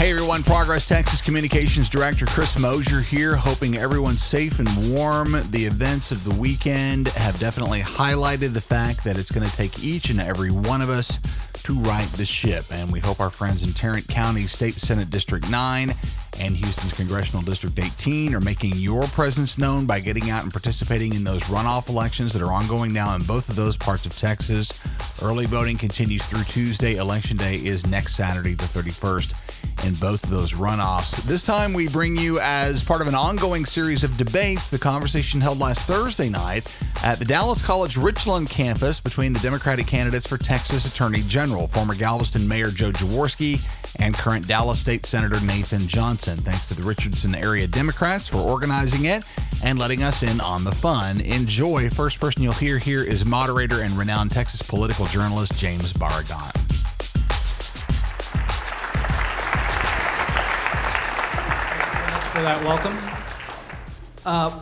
Hey everyone, Progress Texas Communications Director Chris Mosier here, hoping everyone's safe and warm. The events of the weekend have definitely highlighted the fact that it's going to take each and every one of us to right the ship. And we hope our friends in Tarrant County State Senate District 9 and Houston's Congressional District 18 are making your presence known by getting out and participating in those runoff elections that are ongoing now in both of those parts of Texas. Early voting continues through Tuesday. Election Day is next Saturday, the 31st. In both of those runoffs. This time we bring you, as part of an ongoing series of debates, the conversation held last Thursday night at the Dallas College Richland campus between the Democratic candidates for Texas Attorney General, former Galveston Mayor Joe Jaworski and current Dallas State Senator Nathan Johnson. Thanks to the Richardson Area Democrats for organizing it and letting us in on the fun. Enjoy. First person you'll hear here is moderator and renowned Texas political journalist James Barragan. For that welcome.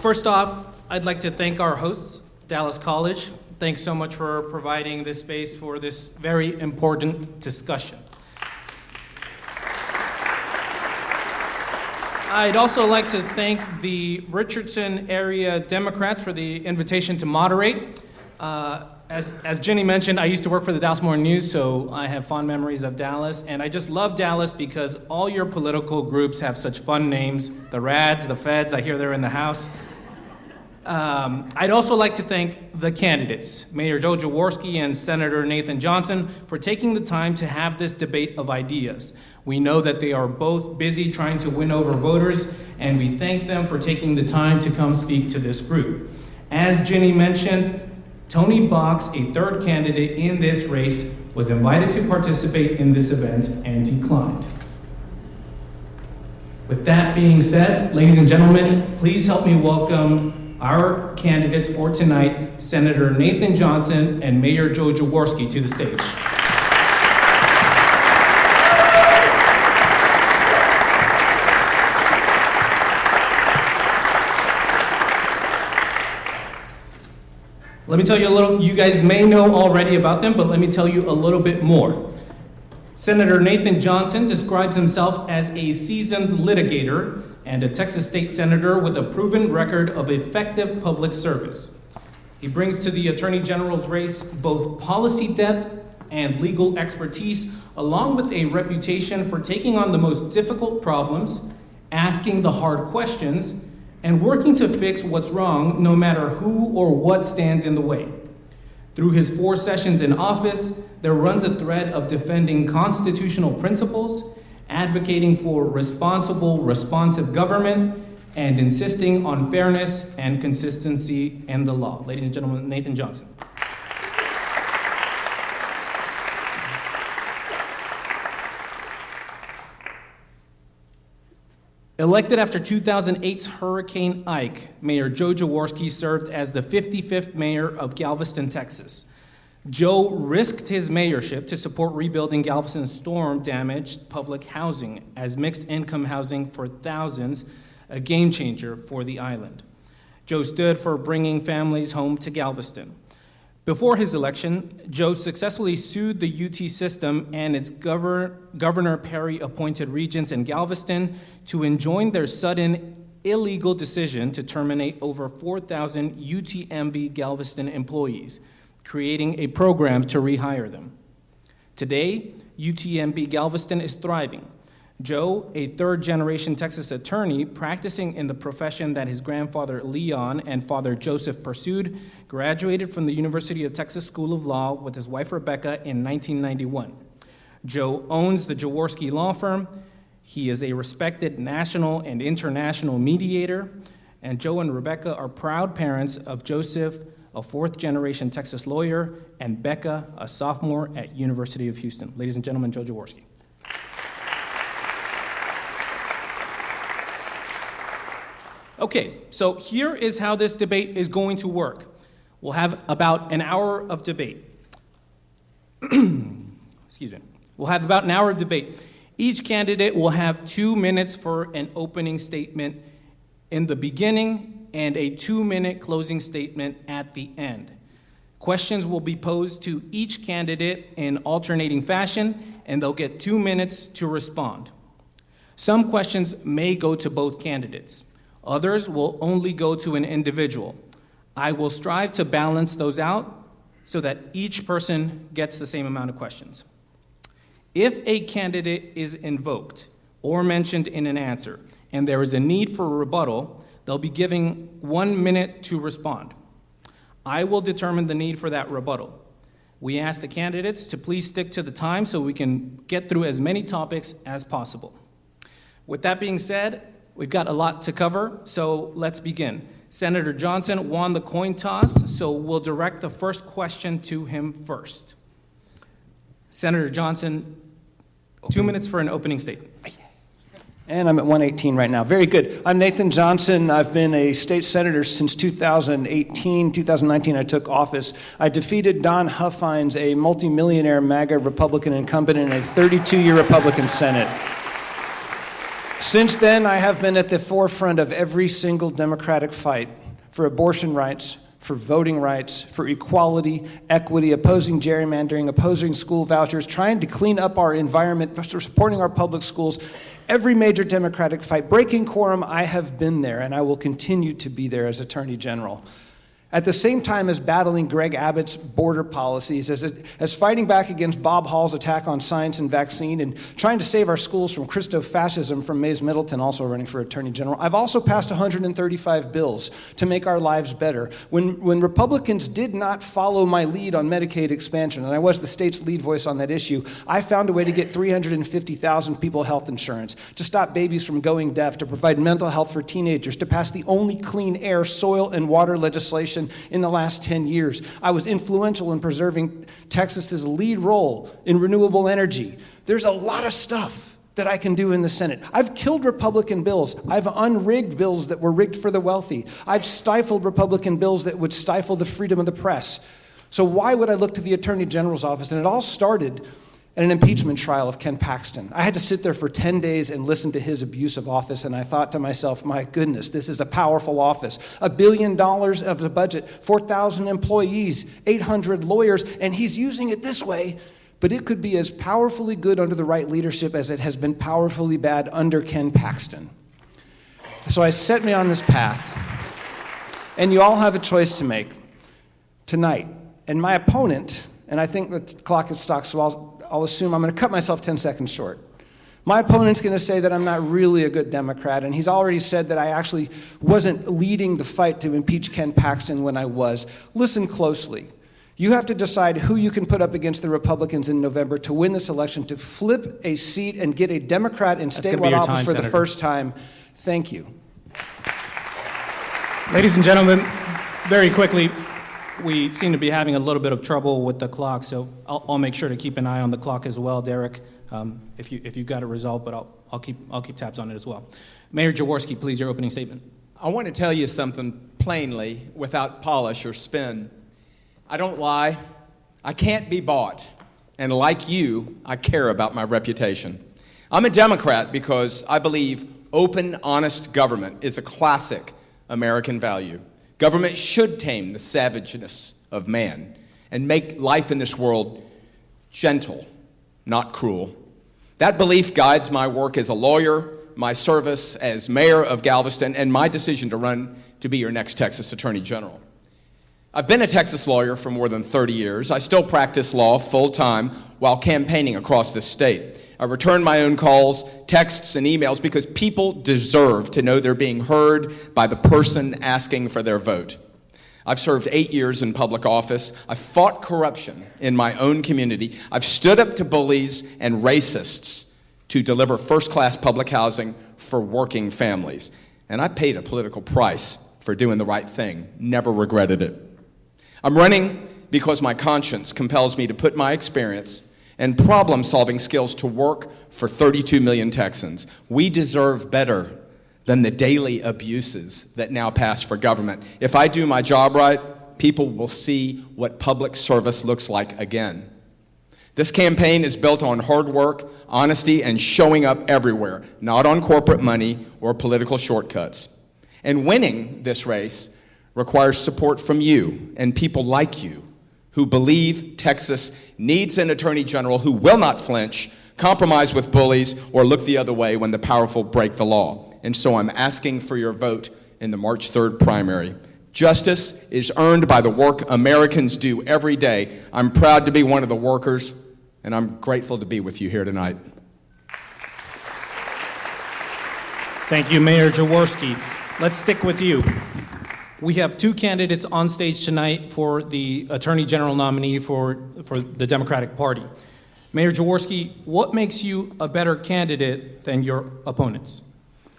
First off, I'd like to thank our hosts, Dallas College. Thanks so much for providing this space for this very important discussion. I'd also like to thank the Richardson Area Democrats for the invitation to moderate. As Jenny mentioned, I used to work for the Dallas Morning News, so I have fond memories of Dallas. And I just love Dallas because all your political groups have such fun names. The Rads, the Feds, I hear they're in the House. I'd also like to thank the candidates, Mayor Joe Jaworski and Senator Nathan Johnson, for taking the time to have this debate of ideas. We know that they are both busy trying to win over voters, and we thank them for taking the time to come speak to this group. As Jenny mentioned, Tony Box, a third candidate in this race, was invited to participate in this event and declined. With that being said, ladies and gentlemen, please help me welcome our candidates for tonight, Senator Nathan Johnson and Mayor Joe Jaworski, to the stage. Let me tell you a little, you guys may know already about them, but let me tell you a little bit more. Senator Nathan Johnson describes himself as a seasoned litigator and a Texas state senator with a proven record of effective public service. He brings to the Attorney General's race both policy depth and legal expertise, along with a reputation for taking on the most difficult problems, asking the hard questions, and working to fix what's wrong no matter who or what stands in the way. Through his 4 sessions in office, there runs a thread of defending constitutional principles, advocating for responsible, responsive government, and insisting on fairness and consistency in the law. Ladies and gentlemen, Nathan Johnson. Elected after 2008's Hurricane Ike, Mayor Joe Jaworski served as the 55th mayor of Galveston, Texas. Joe risked his mayorship to support rebuilding Galveston's storm-damaged public housing as mixed-income housing for thousands, a game changer for the island. Joe stood for bringing families home to Galveston. Before his election, Joe successfully sued the UT system and its Governor Perry-appointed regents in Galveston to enjoin their sudden illegal decision to terminate over 4,000 UTMB Galveston employees, creating a program to rehire them. Today, UTMB Galveston is thriving. Joe, a third-generation Texas attorney practicing in the profession that his grandfather Leon and father Joseph pursued, graduated from the University of Texas School of Law with his wife Rebecca in 1991. Joe owns the Jaworski Law Firm. He is a respected national and international mediator, and Joe and Rebecca are proud parents of Joseph, a fourth-generation Texas lawyer, and Becca, a sophomore at University of Houston. Ladies and gentlemen, Joe Jaworski. Okay, so here is how this debate is going to work. We'll have about an hour of debate. Excuse me. We'll have about an hour of debate. Each candidate will have 2 minutes for an opening statement in the beginning and a 2-minute closing statement at the end. Questions will be posed to each candidate in alternating fashion, and they'll get 2 minutes to respond. Some questions may go to both candidates. Others will only go to an individual. I will strive to balance those out so that each person gets the same amount of questions. If a candidate is invoked or mentioned in an answer, and there is a need for a rebuttal, they'll be giving 1 minute to respond. I will determine the need for that rebuttal. We ask the candidates to please stick to the time so we can get through as many topics as possible. With that being said, we've got a lot to cover, so let's begin. Senator Johnson won the coin toss, so we'll direct the first question to him first. Senator Johnson, 2 minutes for an opening statement. And I'm at 118 right now. Very good. I'm Nathan Johnson. I've been a state senator since 2018. 2019, I took office. I defeated Don Huffines, a multimillionaire MAGA Republican incumbent in a 32-year Republican Senate. Since then, I have been at the forefront of every single Democratic fight for abortion rights, for voting rights, for equality, equity, opposing gerrymandering, opposing school vouchers, trying to clean up our environment, supporting our public schools. Every major Democratic fight, breaking quorum, I have been there, and I will continue to be there as Attorney General. At the same time as battling Greg Abbott's border policies, as fighting back against Bob Hall's attack on science and vaccine, and trying to save our schools from Christo-fascism from Mays Middleton, also running for Attorney General, I've also passed 135 bills to make our lives better. When Republicans did not follow my lead on Medicaid expansion, and I was the state's lead voice on that issue, I found a way to get 350,000 people health insurance, to stop babies from going deaf, to provide mental health for teenagers, to pass the only clean air, soil, and water legislation in the last 10 years. I was influential in preserving Texas's lead role in renewable energy. There's a lot of stuff that I can do in the Senate. I've killed Republican bills. I've unrigged bills that were rigged for the wealthy. I've stifled Republican bills that would stifle the freedom of the press. So why would I look to the Attorney General's office? And it all started at an impeachment trial of Ken Paxton. I had to sit there for 10 days and listen to his abuse of office, and I thought to myself, my goodness, this is a powerful office. $1 billion of the budget, 4,000 employees, 800 lawyers, and he's using it this way, but it could be as powerfully good under the right leadership as it has been powerfully bad under Ken Paxton. So I set me on this path, and you all have a choice to make tonight. And my opponent, and I think the clock is stopped, so I'll assume I'm going to cut myself 10 seconds short. My opponent's going to say that I'm not really a good Democrat, and he's already said that I actually wasn't leading the fight to impeach Ken Paxton when I was. Listen closely. You have to decide who you can put up against the Republicans in November to win this election, to flip a seat and get a Democrat in statewide office for the first time. Thank you. Ladies and gentlemen, very quickly, we seem to be having a little bit of trouble with the clock, so I'll make sure to keep an eye on the clock as well, Derek. If you've got a result, but I'll keep tabs on it as well. Mayor Jaworski, please, your opening statement. I want to tell you something plainly, without polish or spin. I don't lie. I can't be bought. And like you, I care about my reputation. I'm a Democrat because I believe open, honest government is a classic American value. Government should tame the savageness of man and make life in this world gentle, not cruel. That belief guides my work as a lawyer, my service as mayor of Galveston, and my decision to run to be your next Texas Attorney General. I've been a Texas lawyer for more than 30 years. I still practice law full-time while campaigning across this state. I return my own calls, texts, and emails because people deserve to know they're being heard by the person asking for their vote. I've served 8 years in public office. I've fought corruption in my own community. I've stood up to bullies and racists to deliver first-class public housing for working families. And I paid a political price for doing the right thing, never regretted it. I'm running because my conscience compels me to put my experience and problem-solving skills to work for 32 million Texans. We deserve better than the daily abuses that now pass for government. If I do my job right, people will see what public service looks like again. This campaign is built on hard work, honesty, and showing up everywhere, not on corporate money or political shortcuts. And winning this race requires support from you and people like you who believe Texas needs an attorney general who will not flinch, compromise with bullies, or look the other way when the powerful break the law. And so I'm asking for your vote in the March 3rd primary. Justice is earned by the work Americans do every day. I'm proud to be one of the workers, and I'm grateful to be with you here tonight. Thank you, Mayor Jaworski. Let's stick with you. We have two candidates on stage tonight for the Attorney General nominee for the Democratic Party. Mayor Jaworski, what makes you a better candidate than your opponents?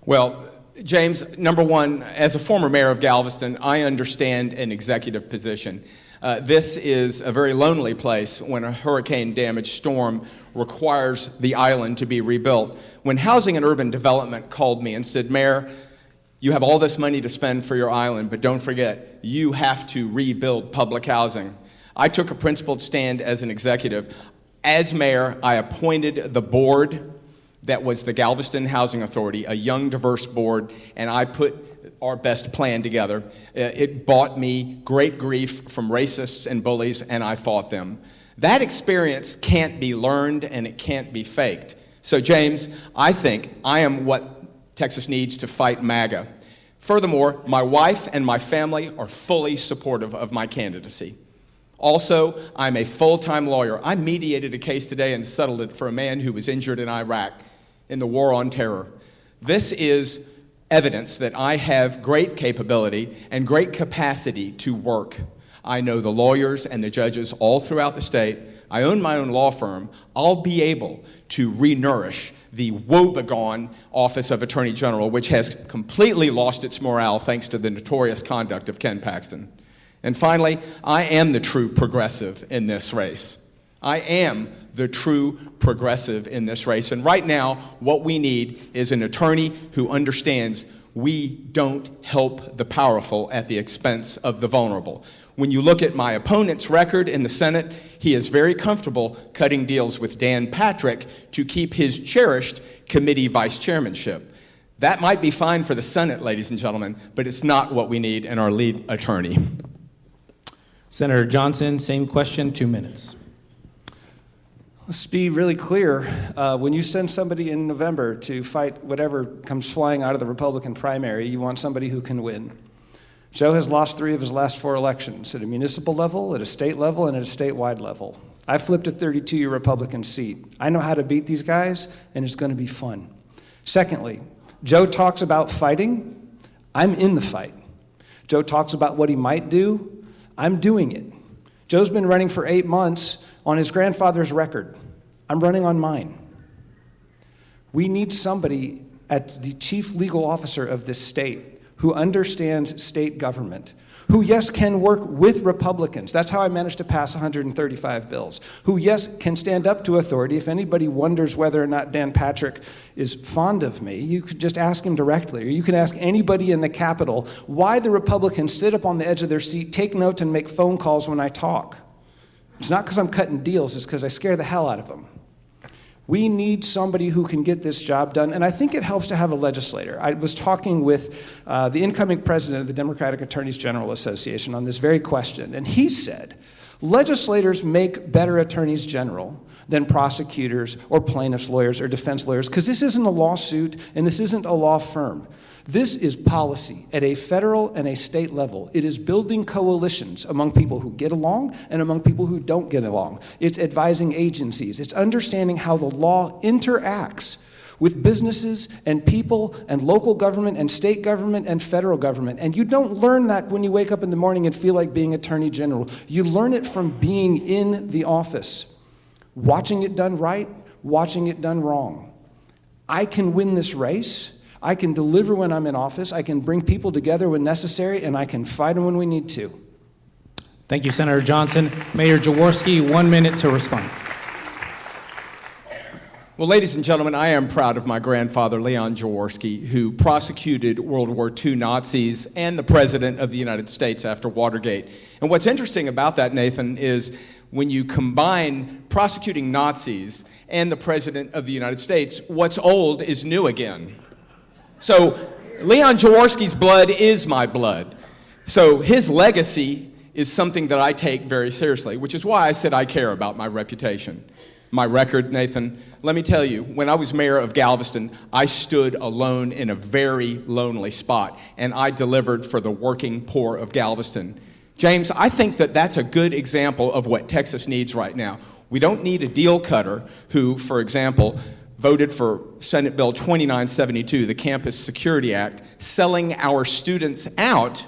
Well, James, number one, as a former mayor of Galveston, I understand an executive position. This is a very lonely place when a hurricane-damaged storm requires the island to be rebuilt. When Housing and Urban Development called me and said, Mayor, you have all this money to spend for your island, but don't forget, you have to rebuild public housing. I took a principled stand as an executive. As mayor, I appointed the board that was the Galveston Housing Authority, a young, diverse board, and I put our best plan together. It bought me great grief from racists and bullies, and I fought them. That experience can't be learned, and it can't be faked. So, James, I think I am what Texas needs to fight MAGA. Furthermore, my wife and my family are fully supportive of my candidacy. Also, I'm a full-time lawyer. I mediated a case today and settled it for a man who was injured in Iraq in the war on terror. This is evidence that I have great capability and great capacity to work. I know the lawyers and the judges all throughout the state. I own my own law firm. I'll be able to re-nourish the woebegone Office of Attorney General, which has completely lost its morale thanks to the notorious conduct of Ken Paxton. And finally, I am the true progressive in this race. I am the true progressive in this race. And right now, what we need is an attorney who understands we don't help the powerful at the expense of the vulnerable. When you look at my opponent's record in the Senate, he is very comfortable cutting deals with Dan Patrick to keep his cherished committee vice chairmanship. That might be fine for the Senate, ladies and gentlemen, but it's not what we need in our lead attorney. Senator Johnson, same question, 2 minutes. Let's be really clear. When you send somebody in November to fight whatever comes flying out of the Republican primary, you want somebody who can win. Joe has lost 3 of his last 4 elections, at a municipal level, at a state level, and at a statewide level. I flipped a 32-year Republican seat. I know how to beat these guys, and it's going to be fun. Secondly, Joe talks about fighting. I'm in the fight. Joe talks about what he might do. I'm doing it. Joe's been running for 8 months on his grandfather's record. I'm running on mine. We need somebody as the chief legal officer of this state who understands state government, who, yes, can work with Republicans. That's how I managed to pass 135 bills. Who, yes, can stand up to authority. If anybody wonders whether or not Dan Patrick is fond of me, you could just ask him directly, or you can ask anybody in the Capitol why the Republicans sit up on the edge of their seat, take notes, and make phone calls when I talk. It's not because I'm cutting deals, it's because I scare the hell out of them. We need somebody who can get this job done, and I think it helps to have a legislator. I was talking with the incoming president of the Democratic Attorneys General Association on this very question, and he said, legislators make better attorneys general than prosecutors or plaintiffs' lawyers or defense lawyers, because this isn't a lawsuit and this isn't a law firm. This is policy at a federal and a state level. It is building coalitions among people who get along and among people who don't get along. It's advising agencies. It's understanding how the law interacts with businesses and people and local government and state government and federal government. And you don't learn that when you wake up in the morning and feel like being Attorney General. You learn it from being in the office, watching it done right, watching it done wrong. I can win this race. I can deliver when I'm in office, I can bring people together when necessary, and I can fight them when we need to. Thank you, Senator Johnson. Mayor Jaworski, 1 minute to respond. Well, ladies and gentlemen, I am proud of my grandfather, Leon Jaworski, who prosecuted World War II Nazis and the President of the United States after Watergate. And what's interesting about that, Nathan, is when you combine prosecuting Nazis and the President of the United States, what's old is new again. So Leon Jaworski's blood is my blood. So his legacy is something that I take very seriously, which is why I said I care about my reputation. my record, Nathan, let me tell you, when I was mayor of Galveston, I stood alone in a very lonely spot, and I delivered for the working poor of Galveston. James, I think that that's a good example of what Texas needs right now. We don't need a deal cutter who, for example, voted for Senate Bill 2972, the Campus Security Act, selling our students out.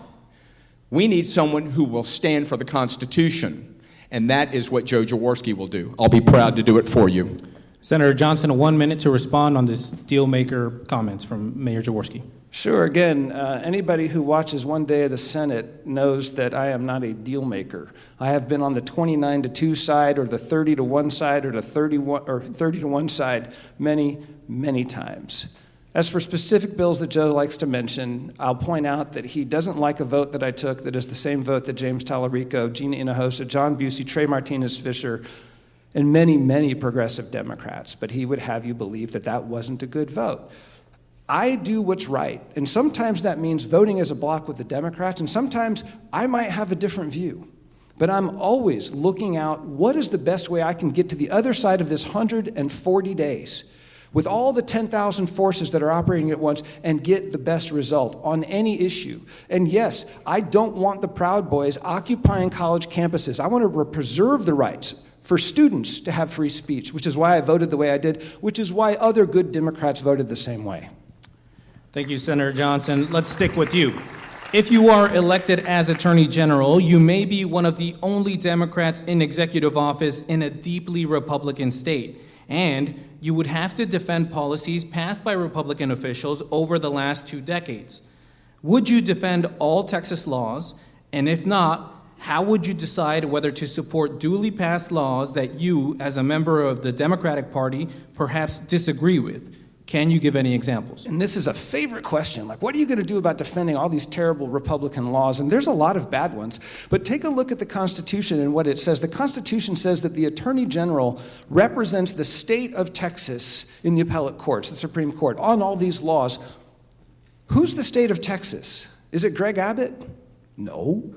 We need someone who will stand for the Constitution. And that is what Joe Jaworski will do. I'll be proud to do it for you. Senator Johnson, 1 minute to respond on this deal maker comments from Mayor Jaworski. Sure. Again, anybody who watches One Day of the Senate knows that I am not a deal maker. I have been on the 29-2 side, or the 30-1 side, or the 30-1 side many, many times. As for specific bills that Joe likes to mention, I'll point out that he doesn't like a vote that I took that is the same vote that James Tallarico, Gina Hinojosa, John Busey, Trey Martinez-Fisher, and many, many progressive Democrats. But he would have you believe that that wasn't a good vote. I do what's right, and sometimes that means voting as a bloc with the Democrats, and sometimes I might have a different view. But I'm always looking out, what is the best way I can get to the other side of this 140 days with all the 10,000 forces that are operating at once and get the best result on any issue. And yes, I don't want the Proud Boys occupying college campuses. I want to preserve the rights for students to have free speech, which is why I voted the way I did, which is why other good Democrats voted the same way. Thank you, Senator Johnson. Let's stick with you. If you are elected as Attorney General, you may be one of the only Democrats in executive office in a deeply Republican state. And you would have to defend policies passed by Republican officials over the last 2 decades. Would you defend all Texas laws? And if not, how would you decide whether to support duly passed laws that you, as a member of the Democratic Party, perhaps disagree with? Can you give any examples? And this is a favorite question. Like, what are you going to do about defending all these terrible Republican laws? And there's a lot of bad ones. But take a look at the Constitution and what it says. The Constitution says that the Attorney General represents the state of Texas in the appellate courts, the Supreme Court, on all these laws. Who's the state of Texas? Is it Greg Abbott? No.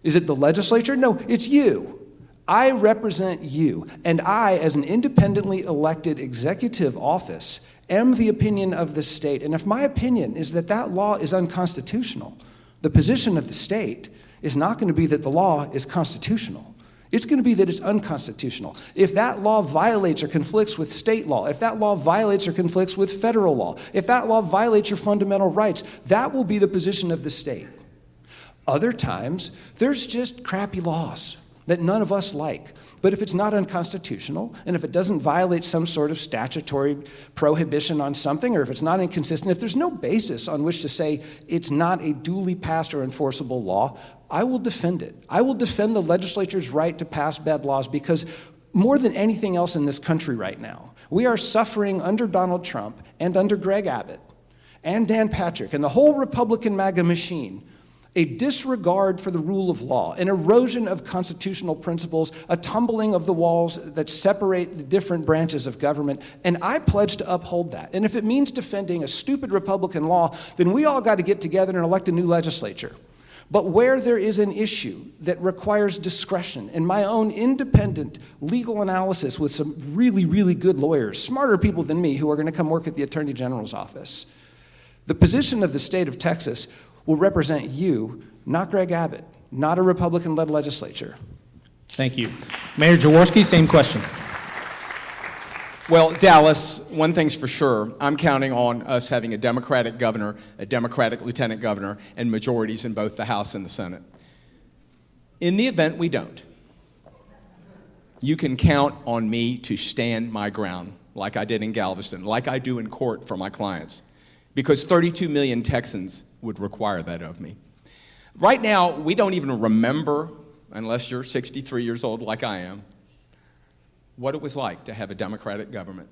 Is it the legislature? No, it's you. I represent you. And I, as an independently elected executive office, am the opinion of the state. And if my opinion is that that law is unconstitutional, the position of the state is not going to be that the law is constitutional. It's going to be that it's unconstitutional. If that law violates or conflicts with state law, if that law violates or conflicts with federal law, if that law violates your fundamental rights, that will be the position of the state. Other times, there's just crappy laws that none of us like. But if it's not unconstitutional, and if it doesn't violate some sort of statutory prohibition on something, or if it's not inconsistent, if there's no basis on which to say it's not a duly passed or enforceable law, I will defend it. I will defend the legislature's right to pass bad laws, because more than anything else in this country right now, we are suffering under Donald Trump and under Greg Abbott and Dan Patrick and the whole Republican MAGA machine a disregard for the rule of law, an erosion of constitutional principles, a tumbling of the walls that separate the different branches of government, and I pledge to uphold that. And if it means defending a stupid Republican law, then we all got to get together and elect a new legislature. But where there is an issue that requires discretion and my own independent legal analysis with some really, really good lawyers, smarter people than me who are going to come work at the Attorney General's office, the position of the state of Texas will represent you, not Greg Abbott, not a Republican-led legislature. Thank you. Mayor Jaworski, same question. Well, Dallas, one thing's for sure. I'm counting on us having a Democratic governor, a Democratic lieutenant governor, and majorities in both the House and the Senate. In the event we don't, you can count on me to stand my ground, like I did in Galveston, like I do in court for my clients, because 32 million Texans would require that of me. Right now, we don't even remember, unless you're 63 years old like I am, what it was like to have a Democratic government,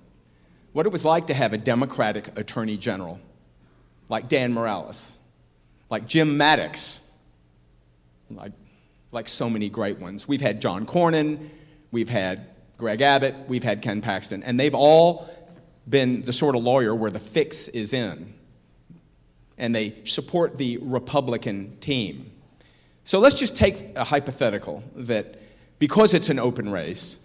what it was like to have a Democratic Attorney General, like Dan Morales, like Jim Maddox, like so many great ones. We've had John Cornyn, we've had Greg Abbott, we've had Ken Paxton, and they've all been the sort of lawyer where the fix is in, and they support the Republican team. So let's just take a hypothetical that because it's an open race,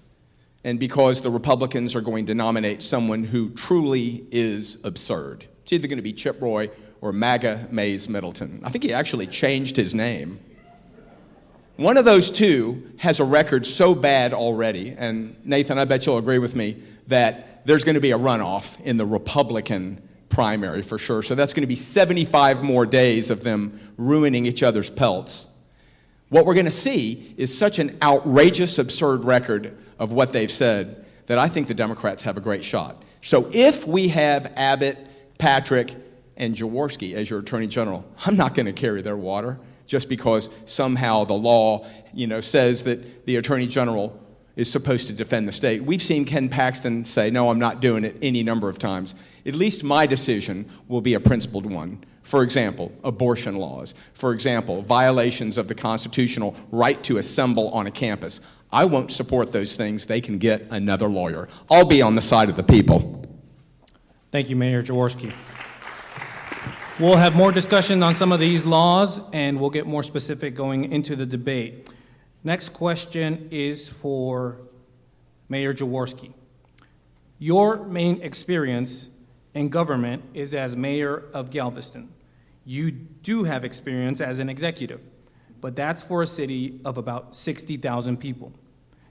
and because the Republicans are going to nominate someone who truly is absurd. It's either going to be Chip Roy or MAGA Mays Middleton. I think he actually changed his name. One of those two has a record so bad already, and Nathan, I bet you'll agree with me, that there's going to be a runoff in the Republican primary for sure. So that's going to be 75 more days of them ruining each other's pelts. What we're going to see is such an outrageous, absurd record of what they've said that I think the Democrats have a great shot. So if we have Abbott, Patrick, and Jaworski as your Attorney General, I'm not going to carry their water just because somehow the law, says that the Attorney General is supposed to defend the state. We've seen Ken Paxton say, no, I'm not doing it any number of times. At least my decision will be a principled one. For example, abortion laws. For example, violations of the constitutional right to assemble on a campus. I won't support those things. They can get another lawyer. I'll be on the side of the people. Thank you, Mayor Jaworski. We'll have more discussion on some of these laws, and we'll get more specific going into the debate. Next question is for Mayor Jaworski. Your main experience in government is as mayor of Galveston. You do have experience as an executive, but that's for a city of about 60,000 people.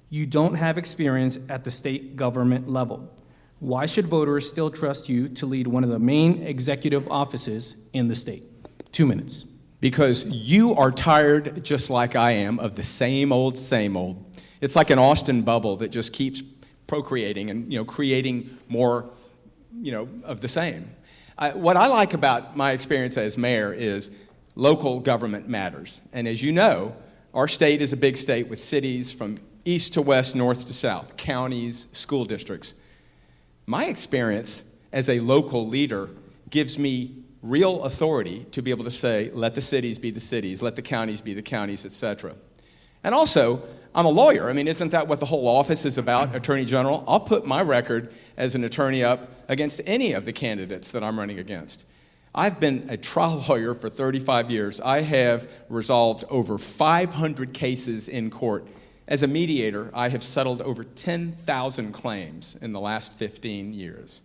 You don't have experience at the state government level. Why should voters still trust you to lead one of the main executive offices in the state? 2 minutes. Because you are tired, just like I am, of the same old, same old. It's like an Austin bubble that just keeps procreating and creating more of the same. What I like about my experience as mayor is local government matters. And as you know, our state is a big state with cities from east to west, north to south, counties, school districts. My experience as a local leader gives me real authority to be able to say, let the cities be the cities, let the counties be the counties, etc. And also, I'm a lawyer. I mean, isn't that what the whole office is about, Attorney General? I'll put my record as an attorney up against any of the candidates that I'm running against. I've been a trial lawyer for 35 years. I have resolved over 500 cases in court. As a mediator, I have settled over 10,000 claims in the last 15 years.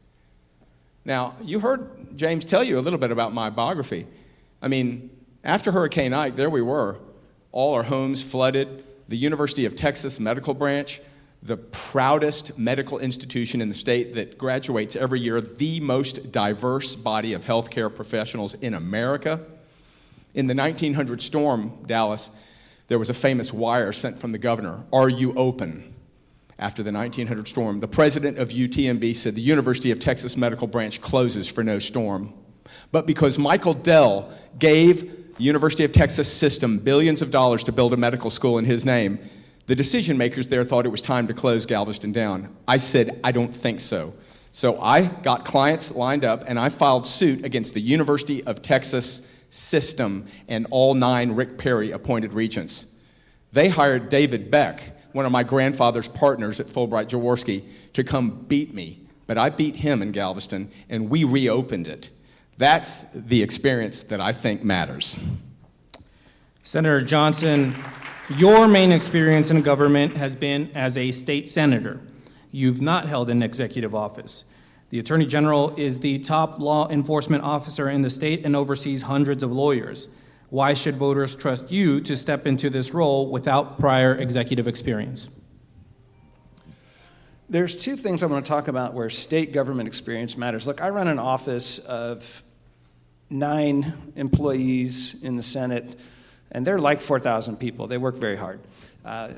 Now, you heard James tell you a little bit about my biography. I mean, after Hurricane Ike, there we were. All our homes flooded. The University of Texas Medical Branch, the proudest medical institution in the state that graduates every year the most diverse body of healthcare professionals in America. In the 1900 storm, Dallas, there was a famous wire sent from the governor, "Are you open?" After the 1900 storm, the president of UTMB said the University of Texas Medical Branch closes for no storm. But because Michael Dell gave the University of Texas system billions of dollars to build a medical school in his name, the decision makers there thought it was time to close Galveston down. I said, I don't think so. So I got clients lined up and I filed suit against the University of Texas system and all 9 Rick Perry appointed regents. They hired David Beck, one of my grandfather's partners at Fulbright Jaworski, to come beat me. But I beat him in Galveston and we reopened it. That's the experience that I think matters. Senator Johnson, your main experience in government has been as a state senator. You've not held an executive office. The Attorney General is the top law enforcement officer in the state and oversees hundreds of lawyers. Why should voters trust you to step into this role without prior executive experience? There's 2 things I want to talk about where state government experience matters. Look, I run an office of 9 employees in the Senate, and they're like 4,000 people. They work very hard.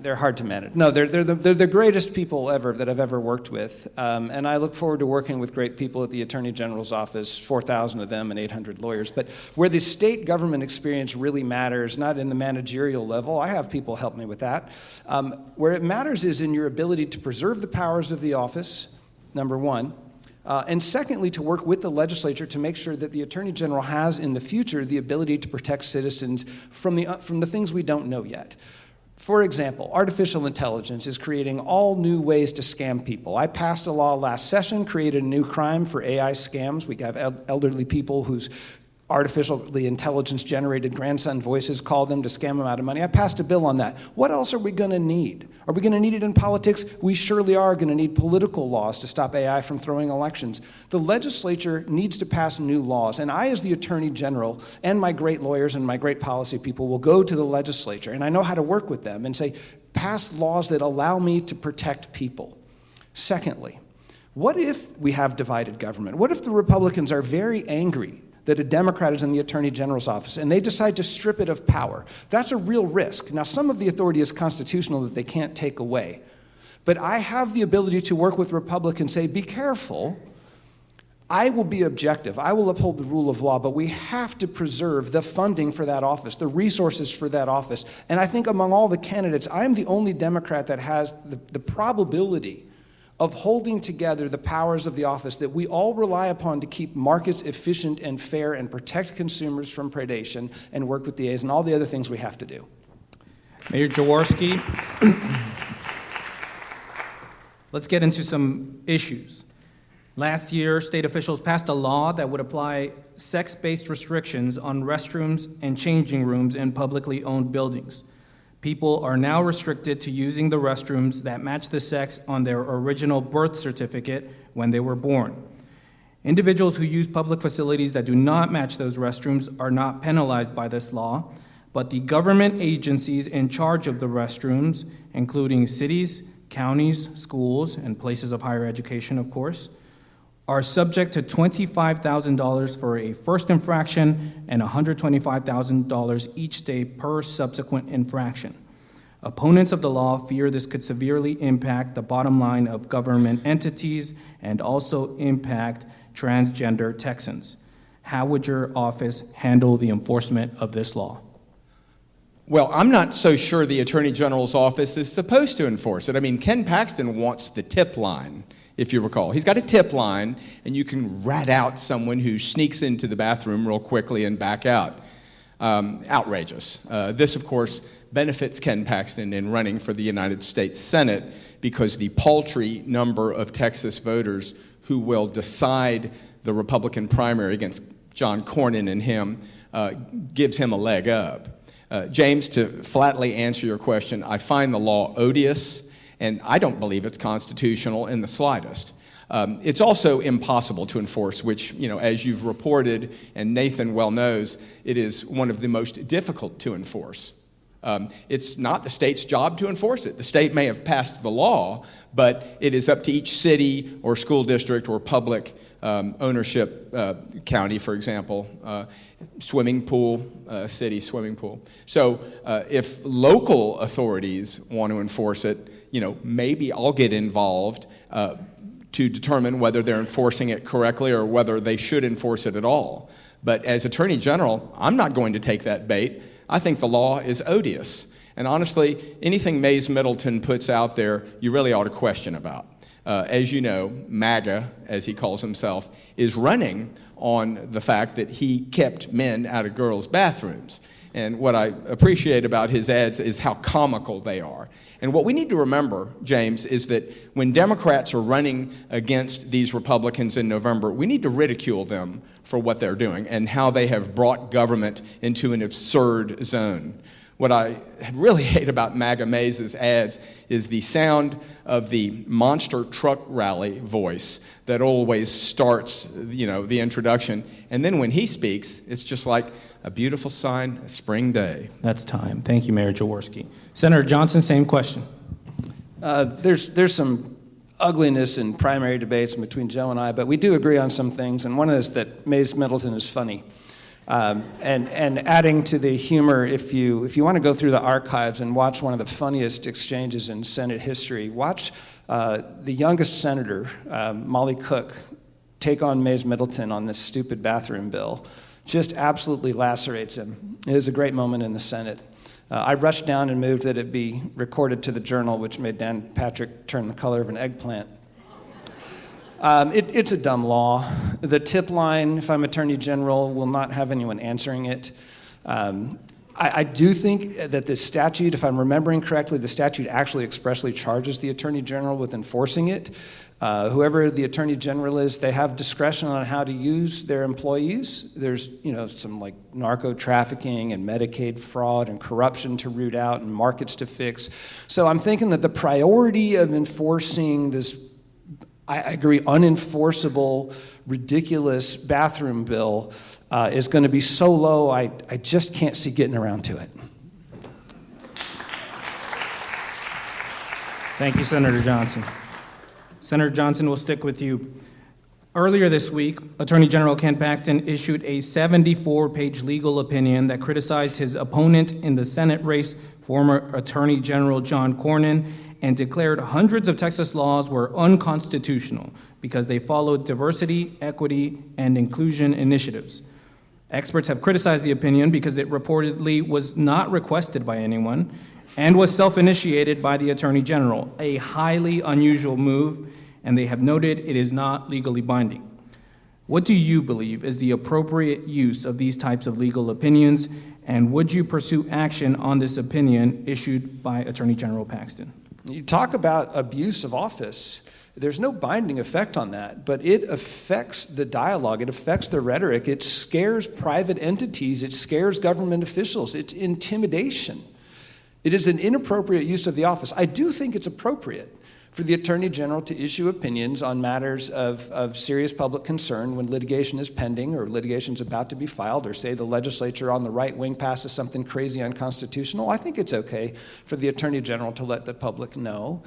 They're hard to manage. No, they're the greatest people ever that I've ever worked with, and I look forward to working with great people at the Attorney General's office, 4,000 of them and 800 lawyers. But where the state government experience really matters, not in the managerial level, I have people help me with that. Where it matters is in your ability to preserve the powers of the office, number one, and secondly, to work with the legislature to make sure that the Attorney General has in the future the ability to protect citizens from the things we don't know yet. For example, artificial intelligence is creating all new ways to scam people. I passed a law last session, created a new crime for AI scams. We have elderly people whose artificially intelligence-generated grandson voices call them to scam them out of money. I passed a bill on that. What else are we going to need? Are we going to need it in politics? We surely are going to need political laws to stop AI from throwing elections. The legislature needs to pass new laws, and I, as the Attorney General, and my great lawyers and my great policy people will go to the legislature, and I know how to work with them, and say, pass laws that allow me to protect people. Secondly, what if we have divided government? What if the Republicans are very angry that a Democrat is in the Attorney General's office, and they decide to strip it of power? That's a real risk. Now, some of the authority is constitutional that they can't take away. But I have the ability to work with Republicans, say, be careful. I will be objective. I will uphold the rule of law, but we have to preserve the funding for that office, the resources for that office. And I think among all the candidates, I'm the only Democrat that has the probability of holding together the powers of the office that we all rely upon to keep markets efficient and fair and protect consumers from predation and work with DAs and all the other things we have to do. Mayor Jaworski, let's get into some issues. Last year, state officials passed a law that would apply sex-based restrictions on restrooms and changing rooms in publicly owned buildings. People are now restricted to using the restrooms that match the sex on their original birth certificate when they were born. Individuals who use public facilities that do not match those restrooms are not penalized by this law, but the government agencies in charge of the restrooms, including cities, counties, schools, and places of higher education, of course, are subject to $25,000 for a first infraction and $125,000 each day per subsequent infraction. Opponents of the law fear this could severely impact the bottom line of government entities and also impact transgender Texans. How would your office handle the enforcement of this law? Well, I'm not so sure the Attorney General's office is supposed to enforce it. I mean, Ken Paxton wants the tip line, if you recall. He's got a tip line, and you can rat out someone who sneaks into the bathroom real quickly and back out. Outrageous. This, of course, benefits Ken Paxton in running for the United States Senate because the paltry number of Texas voters who will decide the Republican primary against John Cornyn and him gives him a leg up. James, to flatly answer your question, I find the law odious, and I don't believe it's constitutional in the slightest. It's also impossible to enforce, which, as you've reported, and Nathan well knows, it is one of the most difficult to enforce. It's not the state's job to enforce it. The state may have passed the law, but it is up to each city or school district or public ownership county, for example, swimming pool, city swimming pool. So if local authorities want to enforce it, maybe I'll get involved to determine whether they're enforcing it correctly or whether they should enforce it at all. But as Attorney General, I'm not going to take that bait. I think the law is odious. And honestly, anything Mays Middleton puts out there, you really ought to question about. As you know, MAGA, as he calls himself, is running on the fact that he kept men out of girls' bathrooms. And what I appreciate about his ads is how comical they are. And what we need to remember, James, is that when Democrats are running against these Republicans in November, we need to ridicule them for what they're doing and how they have brought government into an absurd zone. What I really hate about MAGA Mays' ads is the sound of the monster truck rally voice that always starts, the introduction. And then when he speaks, it's just like a beautiful sign, a spring day. That's time. Thank you, Mayor Jaworski. Senator Johnson, same question. There's some ugliness in primary debates between Joe and I, but we do agree on some things, and one is that Mays Middleton is funny. And adding to the humor, if you want to go through the archives and watch one of the funniest exchanges in Senate history, watch the youngest senator, Molly Cook, take on Mays Middleton on this stupid bathroom bill. Just absolutely lacerates him. It is a great moment in the Senate. I rushed down and moved that it be recorded to the Journal, which made Dan Patrick turn the color of an eggplant. It's a dumb law. The tip line, if I'm Attorney General, will not have anyone answering it. I do think that the statute, if I'm remembering correctly, the statute actually expressly charges the Attorney General with enforcing it. Whoever the Attorney General is, they have discretion on how to use their employees. There's, some like narco trafficking and Medicaid fraud and corruption to root out and markets to fix. So I'm thinking that the priority of enforcing this, I agree, unenforceable, ridiculous bathroom bill is going to be so low, I just can't see getting around to it. Thank you, Senator Johnson. Senator Johnson, will stick with you. Earlier this week, Attorney General Ken Paxton issued a 74-page legal opinion that criticized his opponent in the Senate race, former Attorney General John Cornyn, and declared hundreds of Texas laws were unconstitutional because they followed diversity, equity, and inclusion initiatives. Experts have criticized the opinion because it reportedly was not requested by anyone and was self-initiated by the Attorney General, a highly unusual move, and they have noted it is not legally binding. What do you believe is the appropriate use of these types of legal opinions, and would you pursue action on this opinion issued by Attorney General Paxton? You talk about abuse of office. There's no binding effect on that, but it affects the dialogue, it affects the rhetoric, it scares private entities, it scares government officials, it's intimidation. It is an inappropriate use of the office. I do think it's appropriate for the Attorney General to issue opinions on matters of serious public concern when litigation is pending or litigation is about to be filed, or say the legislature on the right wing passes something crazy unconstitutional. I think it's okay for the Attorney General to let the public know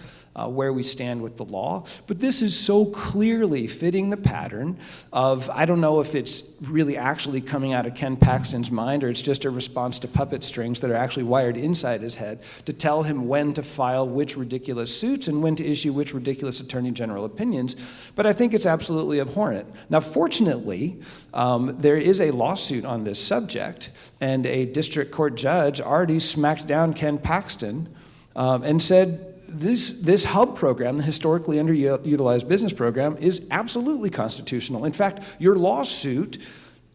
where we stand with the law. But this is so clearly fitting the pattern of, I don't know if it's really actually coming out of Ken Paxton's mind or it's just a response to puppet strings that are actually wired inside his head to tell him when to file which ridiculous suits and when to issue which ridiculous Attorney General opinions. But I think it's absolutely abhorrent. Now, fortunately, there is a lawsuit on this subject, and a district court judge already smacked down Ken Paxton and said, this HUB program, the historically underutilized business program, is absolutely constitutional. In fact, your lawsuit,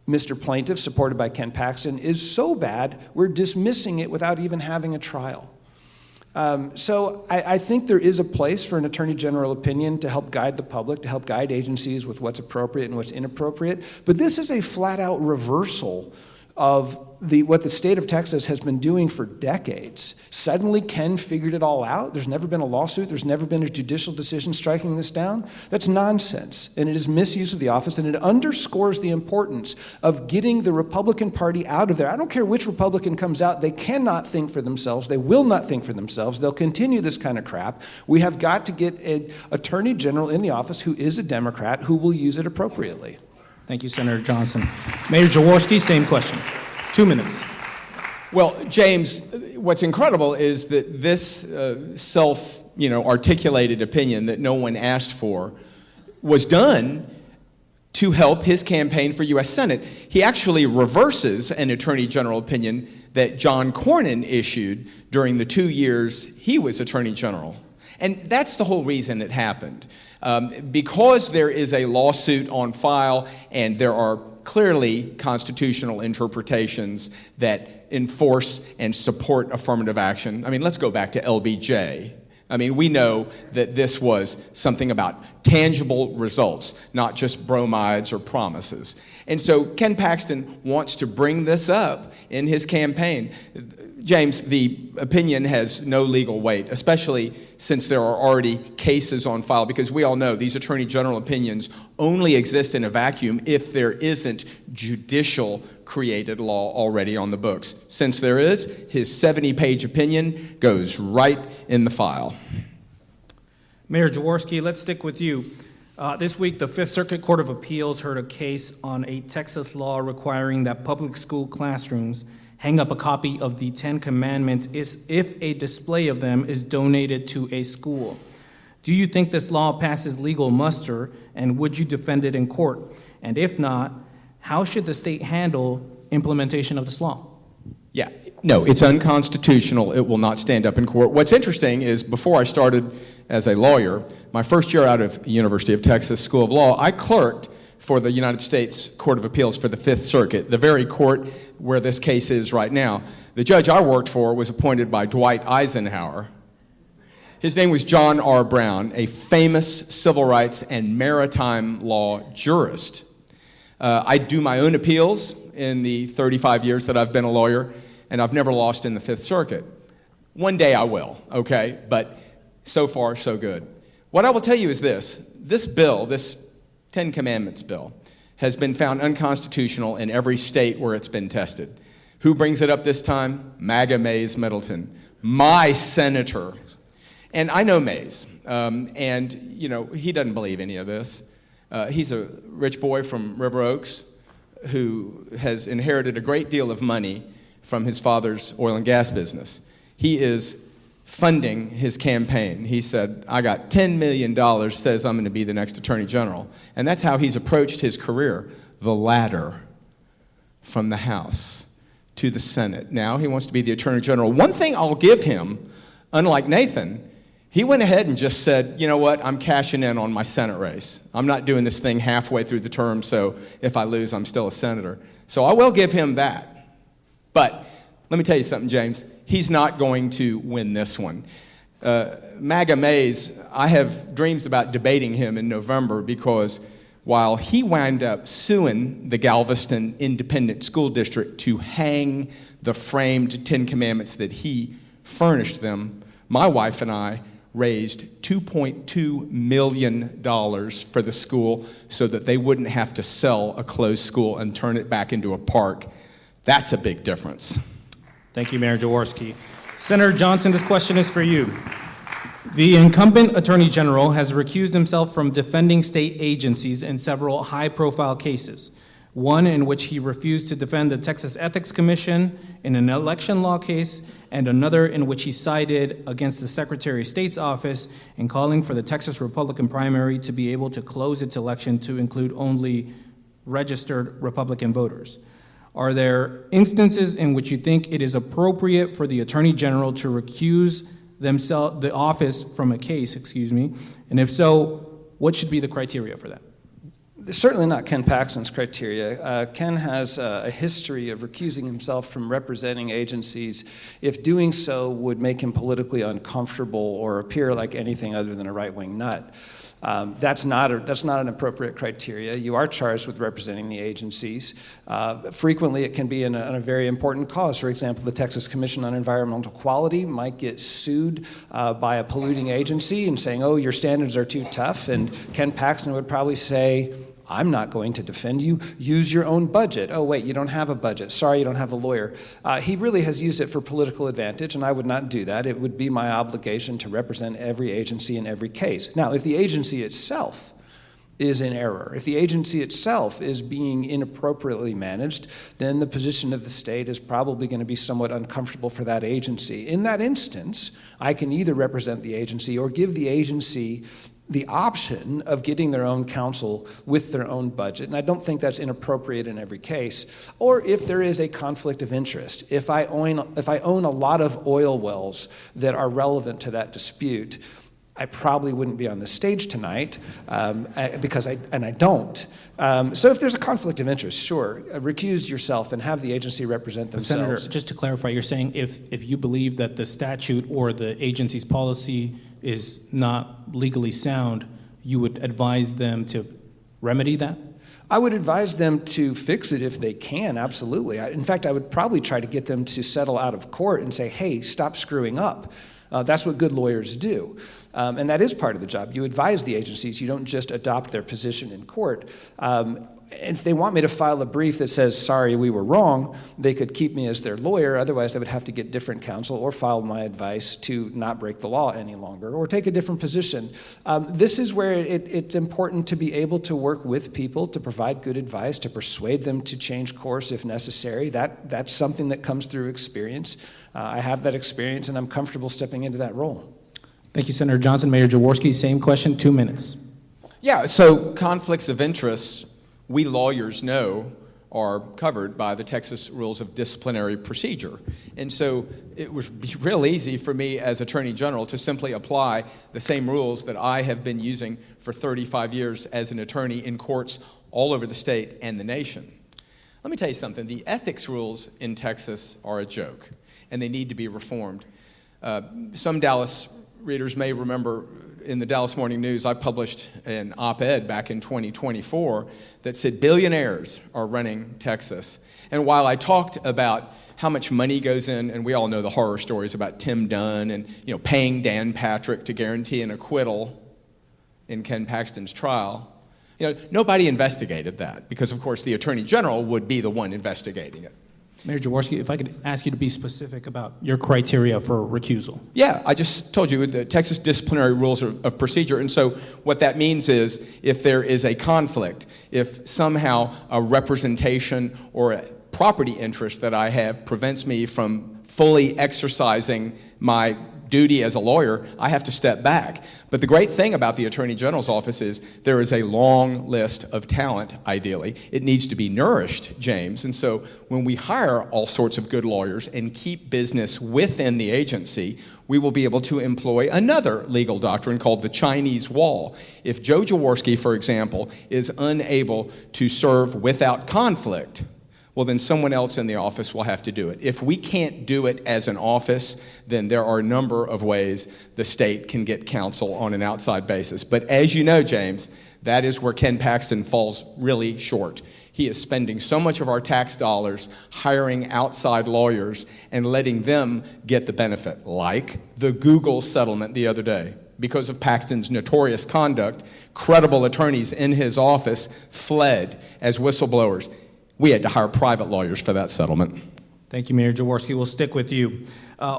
Mr. Plaintiff, supported by Ken Paxton, is so bad, we're dismissing it without even having a trial. So I think there is a place for an Attorney General opinion to help guide the public, to help guide agencies with what's appropriate and what's inappropriate. But this is a flat-out reversal of what the state of Texas has been doing for decades. Suddenly, Ken figured it all out. There's never been a lawsuit. There's never been a judicial decision striking this down. That's nonsense, and it is misuse of the office, and it underscores the importance of getting the Republican Party out of there. I don't care which Republican comes out. They cannot think for themselves. They will not think for themselves. They'll continue this kind of crap. We have got to get an Attorney General in the office who is a Democrat who will use it appropriately. Thank you, Senator Johnson. Mayor Jaworski, same question. 2 minutes. Well, James, what's incredible is that this articulated opinion that no one asked for was done to help his campaign for U.S. Senate. He actually reverses an Attorney General opinion that John Cornyn issued during the 2 years he was Attorney General. And that's the whole reason it happened. Because there is a lawsuit on file and there are clearly constitutional interpretations that enforce and support affirmative action. I mean, let's go back to LBJ. I mean, we know that this was something about tangible results, not just bromides or promises. And so Ken Paxton wants to bring this up in his campaign. James, the opinion has no legal weight, especially since there are already cases on file, because we all know these Attorney General opinions only exist in a vacuum if there isn't judicial created law already on the books. Since there is, his 70-page opinion goes right in the file. Mayor Jaworski, let's stick with you. This week, the Fifth Circuit Court of Appeals heard a case on a Texas law requiring that public school classrooms hang up a copy of the Ten Commandments if a display of them is donated to a school. Do you think this law passes legal muster, and would you defend it in court? And if not, how should the state handle implementation of this law? Yeah, no, it's unconstitutional. It will not stand up in court. What's interesting is before I started as a lawyer, my first year out of University of Texas School of Law, I clerked for the United States Court of Appeals for the Fifth Circuit, the very court where this case is right now. The judge I worked for was appointed by Dwight Eisenhower. His name was John R. Brown, a famous civil rights and maritime law jurist. I do my own appeals in the 35 years that I've been a lawyer, and I've never lost in the Fifth Circuit. One day I will, okay? But so far, so good. What I will tell you is this bill, this Ten Commandments bill, has been found unconstitutional in every state where it's been tested. Who brings it up this time? MAGA Mays Middleton, my senator. And I know Mays, and he doesn't believe any of this. He's a rich boy from River Oaks who has inherited a great deal of money from his father's oil and gas business. He is funding his campaign. He said, I got $10 million, says I'm going to be the next Attorney General. And that's how he's approached his career, the ladder from the House to the Senate. Now he wants to be the Attorney General. One thing I'll give him, unlike Nathan, he went ahead and just said, you know what, I'm cashing in on my Senate race. I'm not doing this thing halfway through the term, so if I lose, I'm still a senator. So I will give him that. But let me tell you something, James. He's not going to win this one. MAGA Mays, I have dreams about debating him in November because while he wound up suing the Galveston Independent School District to hang the framed Ten Commandments that he furnished them, my wife and I raised $2.2 million for the school so that they wouldn't have to sell a closed school and turn it back into a park. That's a big difference. Thank you, Mayor Jaworski. Senator Johnson, this question is for you. The incumbent Attorney General has recused himself from defending state agencies in several high-profile cases. One in which he refused to defend the Texas Ethics Commission in an election law case, and another in which he sided against the Secretary of State's office in calling for the Texas Republican primary to be able to close its election to include only registered Republican voters. Are there instances in which you think it is appropriate for the Attorney General to recuse the office from a case, and if so, what should be the criteria for that? Certainly not Ken Paxton's criteria. Ken has a history of recusing himself from representing agencies if doing so would make him politically uncomfortable or appear like anything other than a right-wing nut. That's not an appropriate criteria. You are charged with representing the agencies. Frequently, it can be in a very important cause. For example, the Texas Commission on Environmental Quality might get sued by a polluting agency and saying, oh, your standards are too tough. And Ken Paxton would probably say, I'm not going to defend you. Use your own budget. Oh, wait, you don't have a budget. Sorry, you don't have a lawyer. He really has used it for political advantage, and I would not do that. It would be my obligation to represent every agency in every case. Now, if the agency itself is in error, if the agency itself is being inappropriately managed, then the position of the state is probably going to be somewhat uncomfortable for that agency. In that instance, I can either represent the agency or give the agency the option of getting their own counsel with their own budget, and I don't think that's inappropriate in every case. Or if there is a conflict of interest, if I own a lot of oil wells that are relevant to that dispute, I probably wouldn't be on the stage tonight because I don't. So if there's a conflict of interest, sure, recuse yourself and have the agency represent themselves. Senator, just to clarify, you're saying if you believe that the statute or the agency's policy is not legally sound, you would advise them to remedy that? I would advise them to fix it if they can, absolutely. In fact, I would probably try to get them to settle out of court and say, hey, stop screwing up. That's what good lawyers do. And that is part of the job. You advise the agencies. You don't just adopt their position in court. And if they want me to file a brief that says, sorry, we were wrong, they could keep me as their lawyer. Otherwise, I would have to get different counsel or file my advice to not break the law any longer or take a different position. This is where it's important to be able to work with people, to provide good advice, to persuade them to change course if necessary. That's something that comes through experience. I have that experience, and I'm comfortable stepping into that role. Thank you, Senator Johnson. Mayor Jaworski, same question, 2 minutes. Yeah, so conflicts of interest, we lawyers know, are covered by the Texas Rules of Disciplinary Procedure. And so it would be real easy for me as Attorney General to simply apply the same rules that I have been using for 35 years as an attorney in courts all over the state and the nation. Let me tell you something. The ethics rules in Texas are a joke, and they need to be reformed. Some Dallas readers may remember in the Dallas Morning News, I published an op-ed back in 2024 that said billionaires are running Texas. And while I talked about how much money goes in, and we all know the horror stories about Tim Dunn and paying Dan Patrick to guarantee an acquittal in Ken Paxton's trial, nobody investigated that because, of course, the Attorney General would be the one investigating it. Mayor Jaworski, if I could ask you to be specific about your criteria for recusal. Yeah, I just told you the Texas disciplinary rules of procedure. And so what that means is if there is a conflict, if somehow a representation or a property interest that I have prevents me from fully exercising my duty as a lawyer, I have to step back. But the great thing about the Attorney General's office is there is a long list of talent, ideally. It needs to be nourished, James. And so when we hire all sorts of good lawyers and keep business within the agency, we will be able to employ another legal doctrine called the Chinese Wall. If Joe Jaworski, for example, is unable to serve without conflict, well, then someone else in the office will have to do it. If we can't do it as an office, then there are a number of ways the state can get counsel on an outside basis. But as you know, James, that is where Ken Paxton falls really short. He is spending so much of our tax dollars hiring outside lawyers and letting them get the benefit, like the Google settlement the other day. Because of Paxton's notorious conduct, credible attorneys in his office fled as whistleblowers. We had to hire private lawyers for that settlement. Thank you, Mayor Jaworski. We'll stick with you.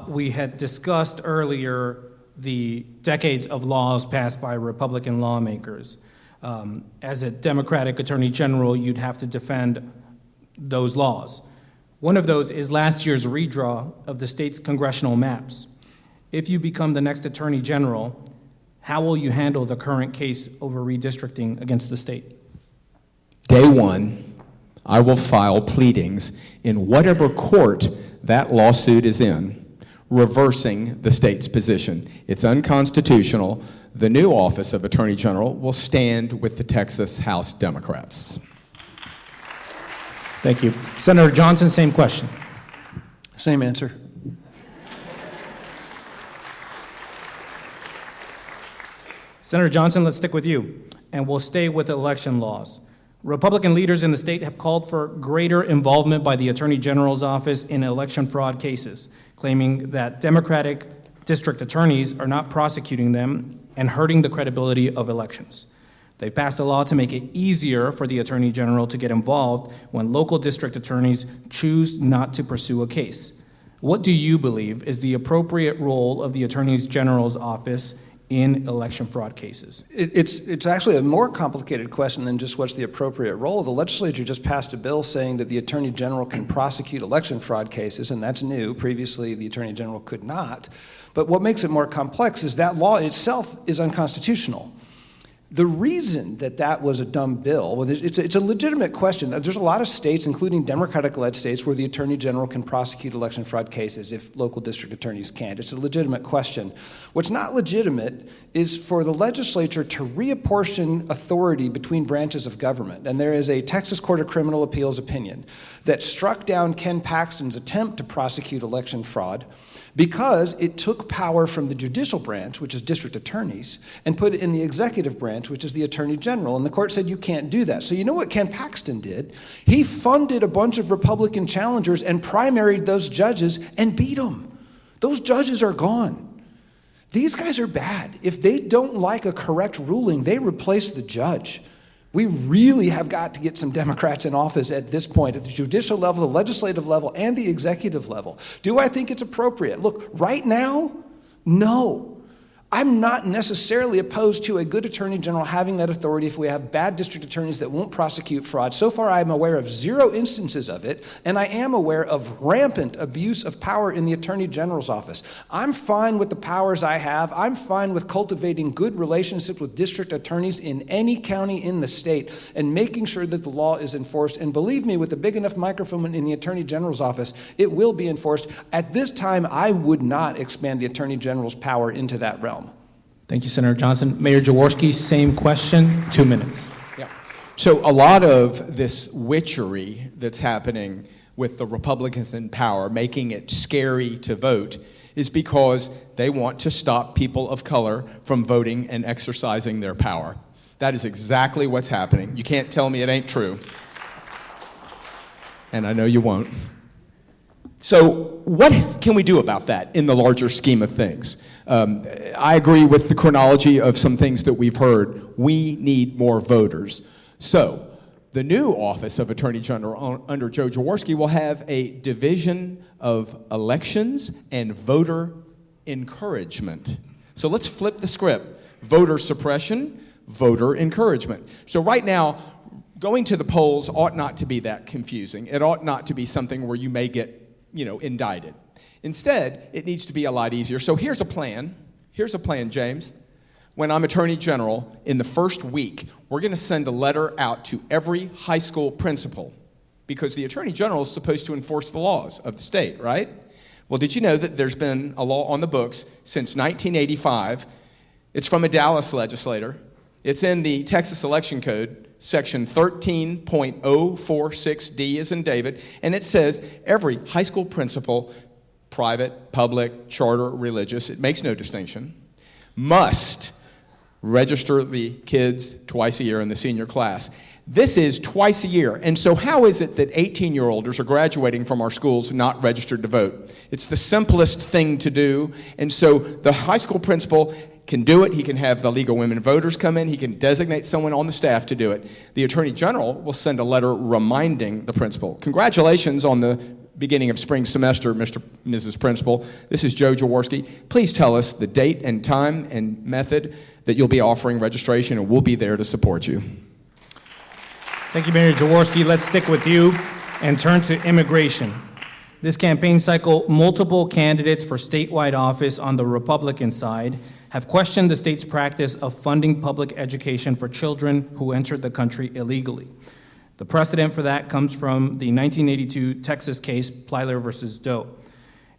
We had discussed earlier the decades of laws passed by Republican lawmakers. As a Democratic Attorney General, you'd have to defend those laws. One of those is last year's redraw of the state's congressional maps. If you become the next Attorney General, how will you handle the current case over redistricting against the state? Day one, I will file pleadings in whatever court that lawsuit is in, reversing the state's position. It's unconstitutional. The new office of Attorney General will stand with the Texas House Democrats. Thank you. Senator Johnson, same question. Same answer. Senator Johnson, let's stick with you, and we'll stay with election laws. Republican leaders in the state have called for greater involvement by the Attorney General's office in election fraud cases, claiming that Democratic district attorneys are not prosecuting them and hurting the credibility of elections. They've passed a law to make it easier for the Attorney General to get involved when local district attorneys choose not to pursue a case. What do you believe is the appropriate role of the Attorney General's office in election fraud cases? It's actually a more complicated question than just what's the appropriate role. The legislature just passed a bill saying that the Attorney General can prosecute election fraud cases, and that's new. Previously, the Attorney General could not. But what makes it more complex is that law itself is unconstitutional. The reason that was a dumb bill, well, it's a legitimate question. There's a lot of states, including Democratic-led states, where the Attorney General can prosecute election fraud cases if local district attorneys can't. It's a legitimate question. What's not legitimate is for the legislature to reapportion authority between branches of government. And there is a Texas Court of Criminal Appeals opinion that struck down Ken Paxton's attempt to prosecute election fraud because it took power from the judicial branch, which is district attorneys, and put it in the executive branch, which is the Attorney General. And the court said you can't do that. So you know what Ken Paxton did? He funded a bunch of Republican challengers and primaried those judges and beat them. Those judges are gone. These guys are bad. If they don't like a correct ruling, they replace the judge. We really have got to get some Democrats in office at this point, at the judicial level, the legislative level, and the executive level. Do I think it's appropriate? Look, right now, no. I'm not necessarily opposed to a good Attorney General having that authority if we have bad district attorneys that won't prosecute fraud. So far, I'm aware of 0 instances of it, and I am aware of rampant abuse of power in the Attorney General's office. I'm fine with the powers I have. I'm fine with cultivating good relationships with district attorneys in any county in the state and making sure that the law is enforced. And believe me, with a big enough microphone in the Attorney General's office, it will be enforced. At this time, I would not expand the Attorney General's power into that realm. Thank you, Senator Johnson. Mayor Jaworski, same question, 2 minutes. Yeah. So a lot of this witchery that's happening with the Republicans in power, making it scary to vote, is because they want to stop people of color from voting and exercising their power. That is exactly what's happening. You can't tell me it ain't true. And I know you won't. So what can we do about that in the larger scheme of things? I agree with the chronology of some things that we've heard. We need more voters. So the new office of Attorney General under Joe Jaworski will have a division of elections and voter encouragement. So let's flip the script. Voter suppression, voter encouragement. So right now, going to the polls ought not to be that confusing. It ought not to be something where you may get, indicted. Instead, it needs to be a lot easier. So here's a plan. Here's a plan, James. When I'm Attorney General, in the first week, we're going to send a letter out to every high school principal, because the Attorney General is supposed to enforce the laws of the state, right? Well, did you know that there's been a law on the books since 1985? It's from a Dallas legislator. It's in the Texas Election Code, section 13.046D as in David, and it says every high school principal, private, public, charter, religious, it makes no distinction, must register the kids twice a year in the senior class. This is twice a year. And so how is it that 18-year-olders are graduating from our schools not registered to vote? It's the simplest thing to do. And so the high school principal can do it. He can have the League of Women Voters come in. He can designate someone on the staff to do it. The Attorney General will send a letter reminding the principal. Congratulations on the beginning of spring semester, Mrs. Principal. This is Joe Jaworski. Please tell us the date and time and method that you'll be offering registration, and we'll be there to support you. Thank you, Mayor Jaworski. Let's stick with you and turn to immigration. This campaign cycle, multiple candidates for statewide office on the Republican side have questioned the state's practice of funding public education for children who entered the country illegally. The precedent for that comes from the 1982 Texas case, Plyler versus Doe.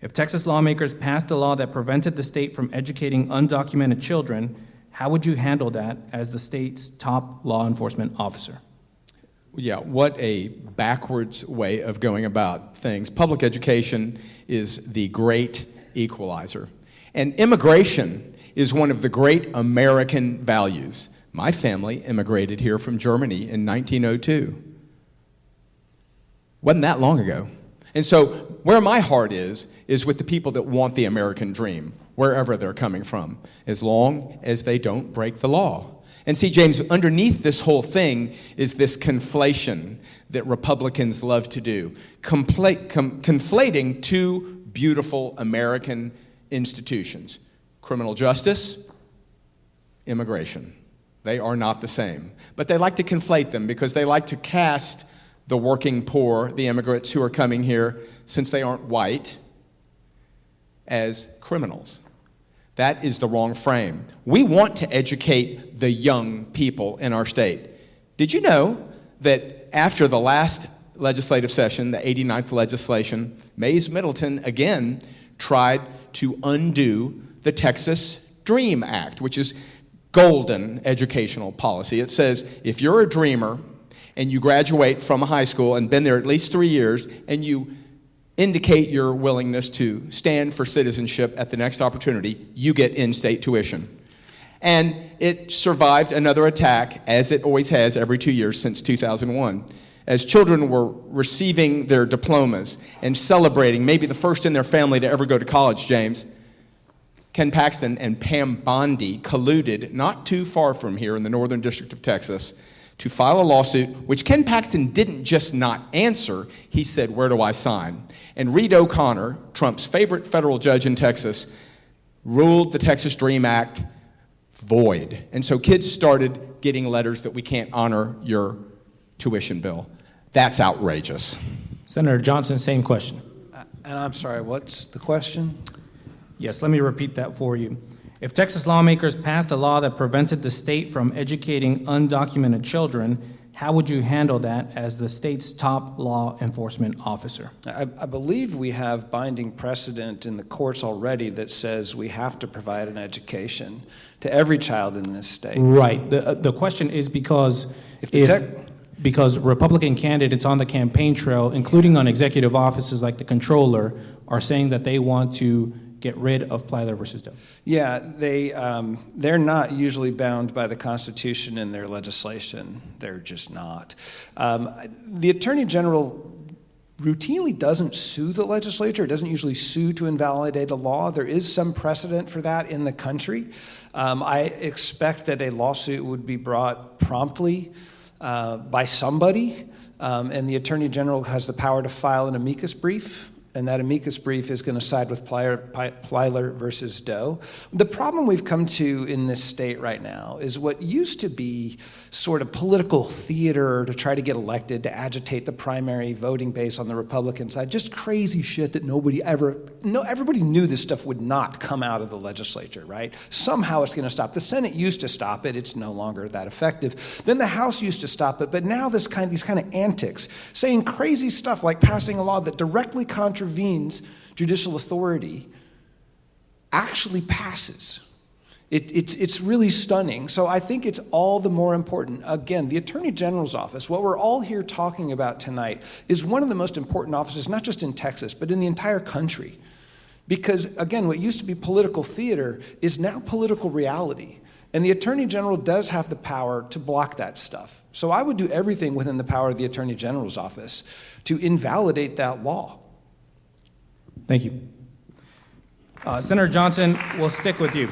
If Texas lawmakers passed a law that prevented the state from educating undocumented children, how would you handle that as the state's top law enforcement officer? Yeah, what a backwards way of going about things. Public education is the great equalizer. And immigration is one of the great American values. My family immigrated here from Germany in 1902. Wasn't that long ago. And so where my heart is with the people that want the American dream, wherever they're coming from, as long as they don't break the law. And see, James, underneath this whole thing is this conflation that Republicans love to do, conflating two beautiful American institutions, criminal justice, immigration. They are not the same. But they like to conflate them because they like to cast the working poor, the immigrants who are coming here, since they aren't white, as criminals. That is the wrong frame. We want to educate the young people in our state. Did you know that after the last legislative session, the 89th legislation, Mays Middleton again tried to undo the Texas DREAM Act, which is golden educational policy. It says if you're a dreamer and you graduate from a high school and been there at least 3 years and you indicate your willingness to stand for citizenship at the next opportunity, you get in-state tuition. And it survived another attack, as it always has every 2 years since 2001. As children were receiving their diplomas and celebrating, maybe the first in their family to ever go to college, James, Ken Paxton and Pam Bondi colluded not too far from here in the Northern District of Texas to file a lawsuit, which Ken Paxton didn't just not answer, he said, "Where do I sign?" And Reed O'Connor, Trump's favorite federal judge in Texas, ruled the Texas DREAM Act void. And so kids started getting letters that we can't honor your tuition bill. That's outrageous. Senator Johnson, same question. And I'm sorry, what's the question? Yes, let me repeat that for you. If Texas lawmakers passed a law that prevented the state from educating undocumented children, how would you handle that as the state's top law enforcement officer? I believe we have binding precedent in the courts already that says we have to provide an education to every child in this state. Right. The question is because because Republican candidates on the campaign trail, including on executive offices like the controller, are saying that they want to get rid of Plyler versus Doe. Yeah, they're not usually bound by the Constitution in their legislation. They're just not. The Attorney General routinely doesn't sue the legislature. It doesn't usually sue to invalidate a law. There is some precedent for that in the country. I expect that a lawsuit would be brought promptly by somebody, and the Attorney General has the power to file an amicus brief, and that amicus brief is going to side with Plyler versus Doe. The problem we've come to in this state right now is what used to be sort of political theater to try to get elected, to agitate the primary voting base on the Republican side, just crazy shit that everybody knew this stuff would not come out of the legislature, right? Somehow it's going to stop. The Senate used to stop it. It's no longer that effective. Then the House used to stop it, but now these kind of antics, saying crazy stuff like passing a law that directly contravenes judicial authority, actually passes. It's really stunning. So I think it's all the more important. Again, the Attorney General's office, what we're all here talking about tonight, is one of the most important offices, not just in Texas, but in the entire country. Because, again, what used to be political theater is now political reality. And the Attorney General does have the power to block that stuff. So I would do everything within the power of the Attorney General's office to invalidate that law. Thank you. Senator Johnson, we'll stick with you.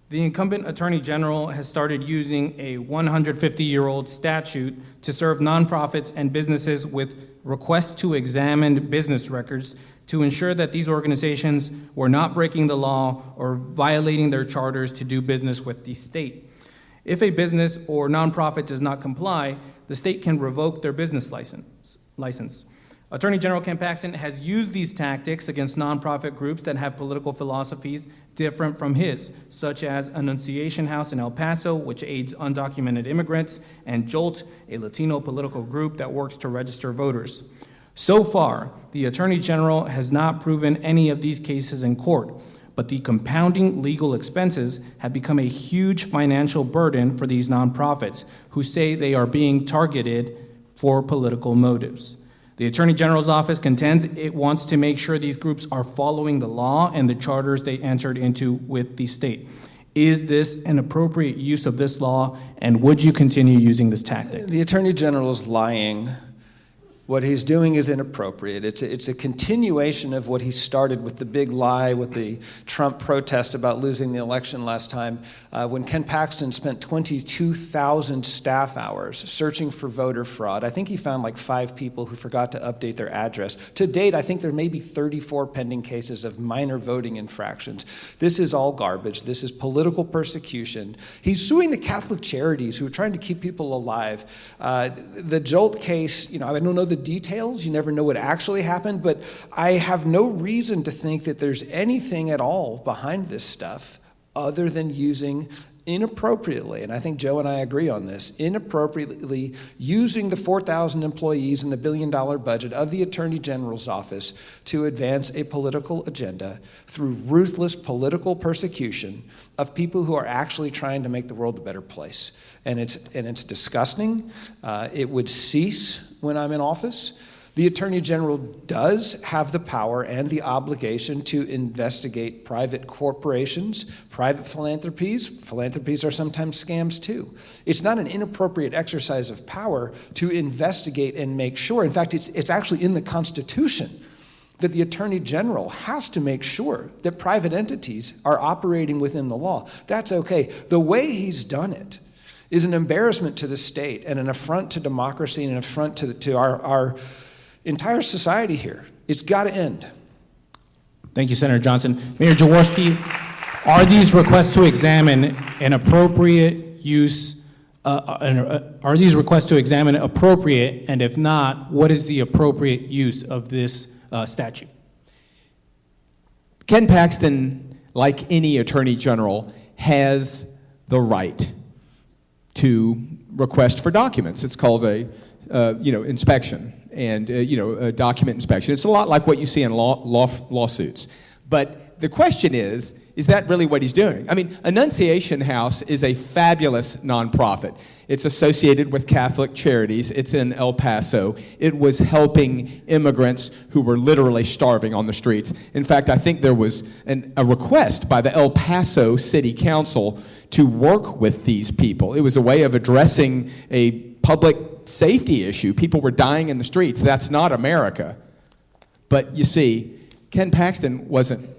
The incumbent Attorney General has started using a 150-year-old statute to serve nonprofits and businesses with requests to examine business records to ensure that these organizations were not breaking the law or violating their charters to do business with the state. If a business or nonprofit does not comply, the state can revoke their business license. Attorney General Ken Paxton has used these tactics against nonprofit groups that have political philosophies different from his, such as Annunciation House in El Paso, which aids undocumented immigrants, and JOLT, a Latino political group that works to register voters. So far, the Attorney General has not proven any of these cases in court, but the compounding legal expenses have become a huge financial burden for these nonprofits who say they are being targeted for political motives. The Attorney General's office contends it wants to make sure these groups are following the law and the charters they entered into with the state. Is this an appropriate use of this law, and would you continue using this tactic? The Attorney General is lying. What he's doing is inappropriate. It's a continuation of what he started with the big lie with the Trump protest about losing the election last time, when Ken Paxton spent 22,000 staff hours searching for voter fraud. I think he found like 5 people who forgot to update their address. To date, I think there may be 34 pending cases of minor voting infractions. This is all garbage. This is political persecution. He's suing the Catholic Charities who are trying to keep people alive. The JOLT case, I don't know the details. You never know what actually happened, but I have no reason to think that there's anything at all behind this stuff other than using inappropriately, and I think Joe and I agree on this, inappropriately using the 4,000 employees and the billion-dollar budget of the Attorney General's office to advance a political agenda through ruthless political persecution of people who are actually trying to make the world a better place. And it's disgusting. It would cease when I'm in office. The Attorney General does have the power and the obligation to investigate private corporations, private philanthropies. Philanthropies are sometimes scams too. It's not an inappropriate exercise of power to investigate and make sure. In fact, it's actually in the Constitution that the Attorney General has to make sure that private entities are operating within the law. That's okay. The way he's done it is an embarrassment to the state and an affront to democracy and an affront to our entire society here. It's got to end. Thank you, Senator Johnson. Mayor Jaworski, are these requests to examine an appropriate use, are these requests to examine appropriate, and if not, what is the appropriate use of this statute? Ken Paxton, like any Attorney General, has the right to request for documents. It's called a inspection and a document inspection. It's a lot like what you see in lawsuits. But the question is that really what he's doing? I mean, Annunciation House is a fabulous nonprofit. It's associated with Catholic Charities. It's in El Paso. It was helping immigrants who were literally starving on the streets. In fact, I think there was a request by the El Paso City Council to work with these people. It was a way of addressing a public safety issue. People were dying in the streets. That's not America. But you see, Ken Paxton wasn't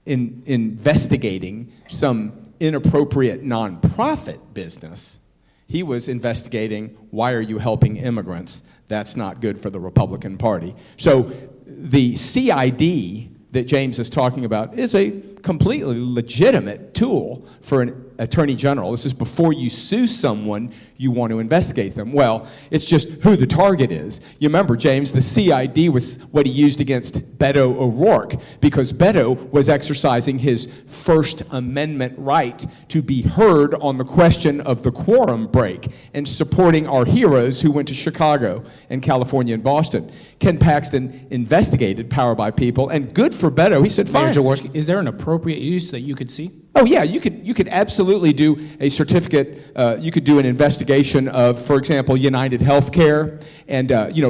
investigating some inappropriate nonprofit business. He was investigating, why are you helping immigrants? That's not good for the Republican Party. So the CID that James is talking about is a completely legitimate tool for an attorney general. This is before you sue someone, you want to investigate them. Well, it's just who the target is. You remember, James, the CID was what he used against Beto O'Rourke, because Beto was exercising his First Amendment right to be heard on the question of the quorum break and supporting our heroes who went to Chicago and California and Boston. Ken Paxton investigated power by people, and good for Beto. He said, fine. Mayor Jaworski, is there an appropriate use that you could see? Oh yeah, you could absolutely do a certificate. You could do an investigation of, for example, United Healthcare and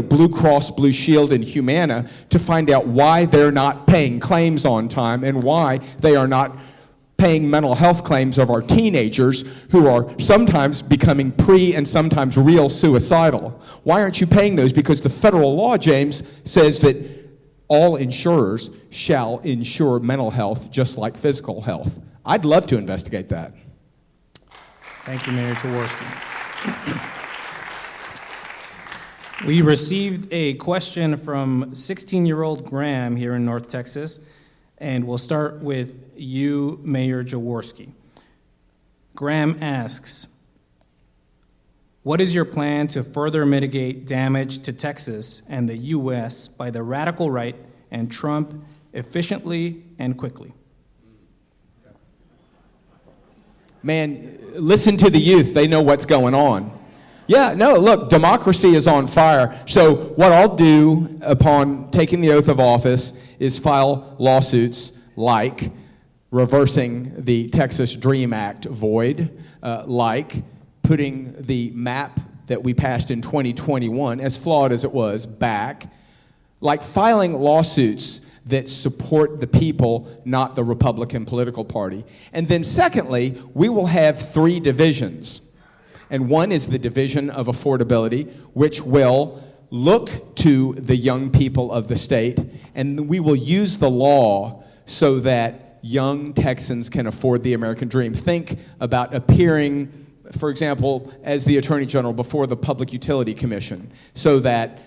Blue Cross Blue Shield and Humana to find out why they're not paying claims on time and why they are not paying mental health claims of our teenagers who are sometimes becoming and sometimes real suicidal. Why aren't you paying those? Because the federal law, James, says that all insurers shall insure mental health just like physical health. I'd love to investigate that. Thank you, Mayor Jaworski. We received a question from 16-year-old Graham here in North Texas, and we'll start with you, Mayor Jaworski. Graham asks, what is your plan to further mitigate damage to Texas and the U.S. by the radical right and Trump efficiently and quickly? Man, listen to the youth. They know what's going on. Yeah, no, look, democracy is on fire. So what I'll do upon taking the oath of office is file lawsuits like reversing the Texas DREAM Act void, like putting the map that we passed in 2021, as flawed as it was, back, like filing lawsuits that support the people, not the Republican political party. And then secondly, we will have 3 divisions. And one is the division of affordability, which will look to the young people of the state, and we will use the law so that young Texans can afford the American dream. Think about appearing, for example, as the Attorney General before the Public Utility Commission, so that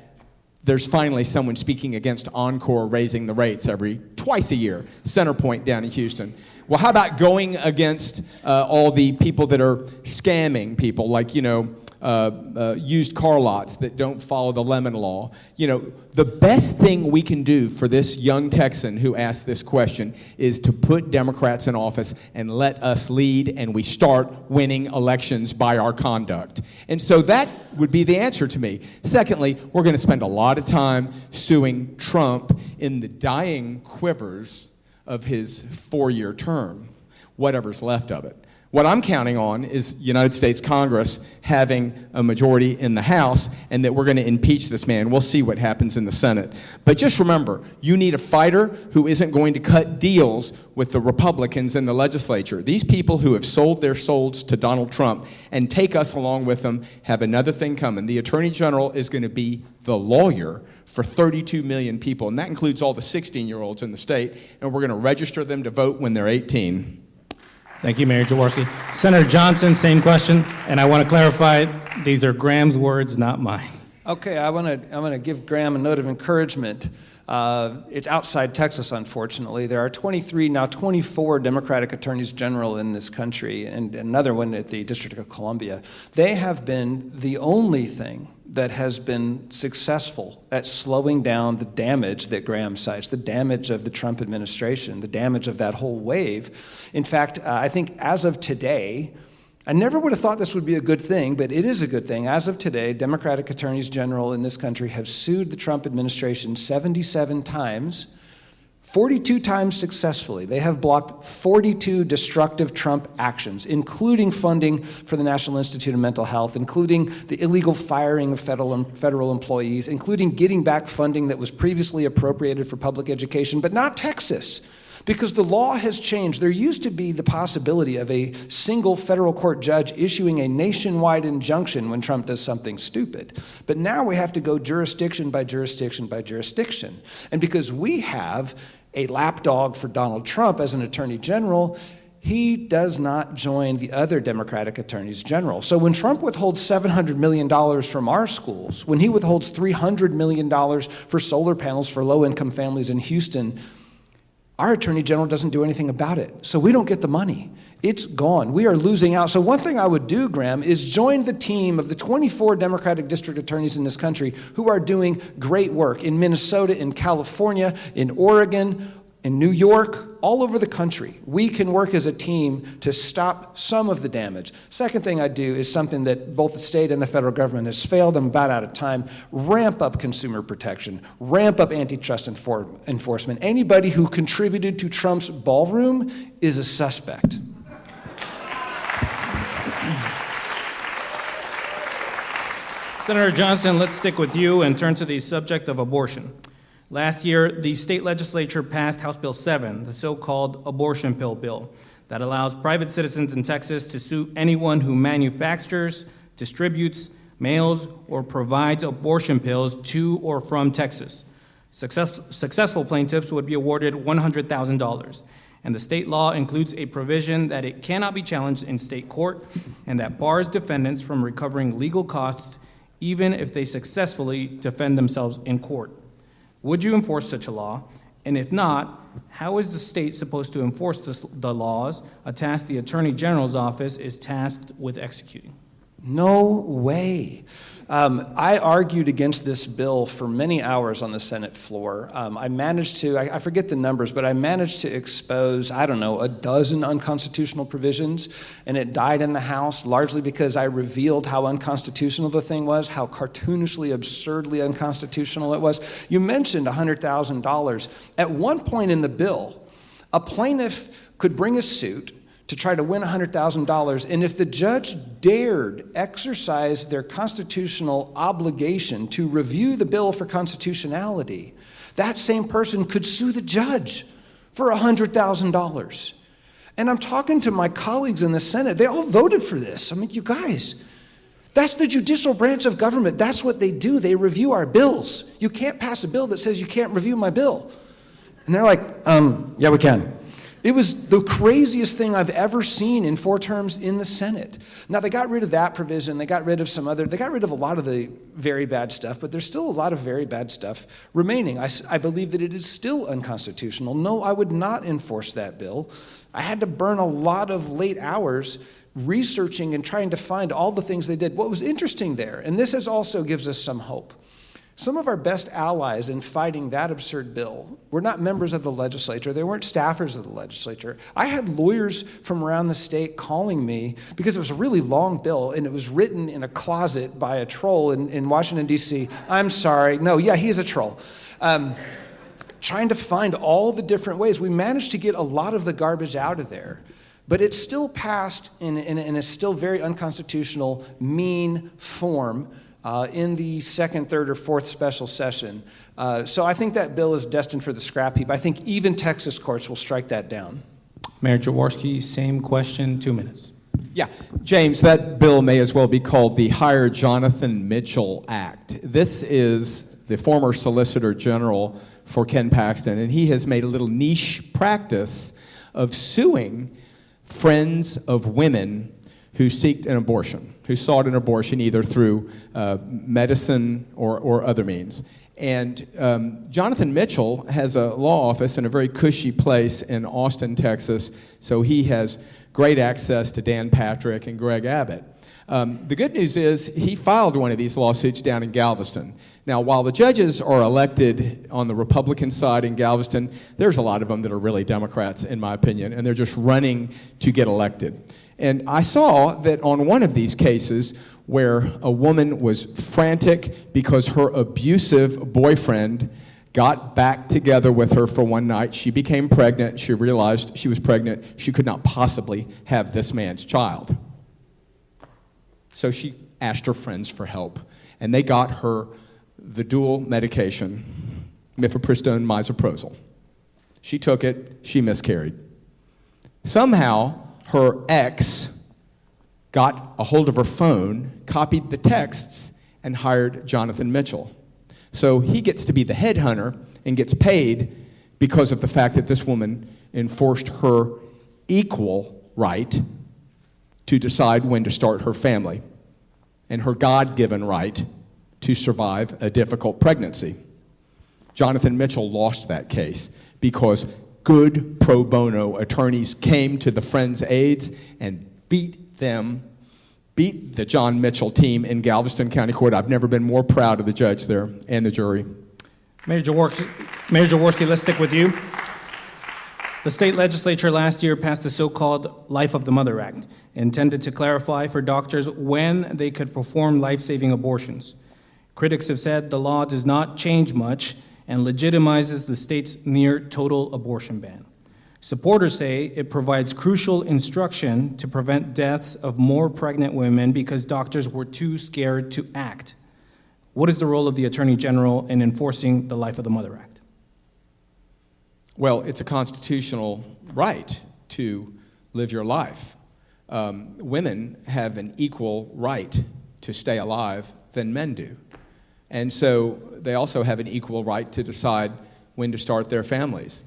there's finally someone speaking against Encore raising the rates twice a year, Centerpoint down in Houston. Well, how about going against all the people that are scamming people, like, used car lots that don't follow the Lemon Law? The best thing we can do for this young Texan who asked this question is to put Democrats in office and let us lead, and we start winning elections by our conduct. And so that would be the answer to me. Secondly, we're going to spend a lot of time suing Trump in the dying quivers of his 4-year term, whatever's left of it. What I'm counting on is United States Congress having a majority in the House, and that we're going to impeach this man. We'll see what happens in the Senate. But just remember, you need a fighter who isn't going to cut deals with the Republicans in the legislature. These people who have sold their souls to Donald Trump and take us along with them have another thing coming. The Attorney General is going to be the lawyer for 32 million people, and that includes all the 16-year-olds in the state, and we're going to register them to vote when they're 18. Thank you, Mayor Jaworski. Senator Johnson, same question, and I want to clarify, these are Graham's words, not mine. Okay, I want to give Graham a note of encouragement. It's outside Texas, unfortunately. There are 23, now 24 Democratic attorneys general in this country, and another one at the District of Columbia. They have been the only thing that has been successful at slowing down the damage that Graham cites, the damage of the Trump administration, the damage of that whole wave. In fact, I think as of today, I never would have thought this would be a good thing, but it is a good thing. As of today, Democratic attorneys general in this country have sued the Trump administration 77 times 42 times successfully, they have blocked 42 destructive Trump actions, including funding for the National Institute of Mental Health, including the illegal firing of federal employees, including getting back funding that was previously appropriated for public education, but not Texas. Because the law has changed. There used to be the possibility of a single federal court judge issuing a nationwide injunction when Trump does something stupid. But now we have to go jurisdiction by jurisdiction by jurisdiction. And because we have a lapdog for Donald Trump as an attorney general, he does not join the other Democratic attorneys general. So when Trump withholds $700 million from our schools, when he withholds $300 million for solar panels for low-income families in Houston, our attorney general doesn't do anything about it. So we don't get the money. It's gone. We are losing out. So one thing I would do, Graham, is join the team of the 24 Democratic district attorneys in this country who are doing great work in Minnesota, in California, in Oregon, in New York, all over the country. We can work as a team to stop some of the damage. Second thing I do is something that both the state and the federal government has failed. I'm about out of time. Ramp up consumer protection. Ramp up antitrust enforcement. Anybody who contributed to Trump's ballroom is a suspect. Senator Johnson, let's stick with you and turn to the subject of abortion. Last year, the state legislature passed House Bill 7, the so-called abortion pill bill, that allows private citizens in Texas to sue anyone who manufactures, distributes, mails, or provides abortion pills to or from Texas. Successful plaintiffs would be awarded $100,000, and the state law includes a provision that it cannot be challenged in state court and that bars defendants from recovering legal costs even if they successfully defend themselves in court. Would you enforce such a law? And if not, how is the state supposed to enforce the laws, a task the Attorney General's office is tasked with executing? No way. I argued against this bill for many hours on the Senate floor. I managed to, I forget the numbers, but I managed to expose, a dozen unconstitutional provisions, and it died in the House largely because I revealed how unconstitutional the thing was, how cartoonishly, absurdly unconstitutional it was. You mentioned $100,000. At one point in the bill, a plaintiff could bring a suit to try to win $100,000, and if the judge dared exercise their constitutional obligation to review the bill for constitutionality, that same person could sue the judge for $100,000. And I'm talking to my colleagues in the Senate. They all voted for this. I mean, you guys, that's the judicial branch of government. That's what they do. They review our bills. You can't pass a bill that says you can't review my bill. And they're like, yeah, we can. It was the craziest thing I've ever seen in 4 terms in the Senate. Now, they got rid of that provision. They got rid of a lot of the very bad stuff, but there's still a lot of very bad stuff remaining. I believe that it is still unconstitutional. No, I would not enforce that bill. I had to burn a lot of late hours researching and trying to find all the things they did. What was interesting there, and this also gives us some hope, some of our best allies in fighting that absurd bill were not members of the legislature. They weren't staffers of the legislature. I had lawyers from around the state calling me because it was a really long bill and it was written in a closet by a troll in Washington, D.C. I'm sorry. No, yeah, he's a troll. Trying to find all the different ways. We managed to get a lot of the garbage out of there. But it's still passed in a still very unconstitutional, mean form in the second, third, or fourth special session. So I think that bill is destined for the scrap heap. I think even Texas courts will strike that down. Mayor Jaworski, same question, 2 minutes. Yeah, James, that bill may as well be called the Hire Jonathan Mitchell Act. This is the former Solicitor General for Ken Paxton, and he has made a little niche practice of suing friends of women who sought an abortion either through medicine or other means. And Jonathan Mitchell has a law office in a very cushy place in Austin, Texas, so he has great access to Dan Patrick and Greg Abbott. The good news is he filed one of these lawsuits down in Galveston. Now, while the judges are elected on the Republican side in Galveston, there's a lot of them that are really Democrats, in my opinion, and they're just running to get elected. And I saw that on one of these cases where a woman was frantic because her abusive boyfriend got back together with her for one night. She became pregnant. She realized she was pregnant. She could not possibly have this man's child. So she asked her friends for help, and they got her the dual medication, mifepristone, misoprostol. She took it. She miscarried. Somehow, her ex got a hold of her phone, copied the texts, and hired Jonathan Mitchell. So he gets to be the headhunter and gets paid because of the fact that this woman enforced her equal right to decide when to start her family and her God-given right to survive a difficult pregnancy. Jonathan Mitchell lost that case because good pro bono attorneys came to the Friends' aids and beat the John Mitchell team in Galveston County Court. I've never been more proud of the judge there and the jury. Mayor Jaworski, let's stick with you. The state legislature last year passed the so-called Life of the Mother Act, intended to clarify for doctors when they could perform life-saving abortions. Critics have said the law does not change much and legitimizes the state's near-total abortion ban. Supporters say it provides crucial instruction to prevent deaths of more pregnant women because doctors were too scared to act. What is the role of the Attorney General in enforcing the Life of the Mother Act? Well, it's a constitutional right to live your life. Women have an equal right to stay alive than men do. And so they also have an equal right to decide when to start their families.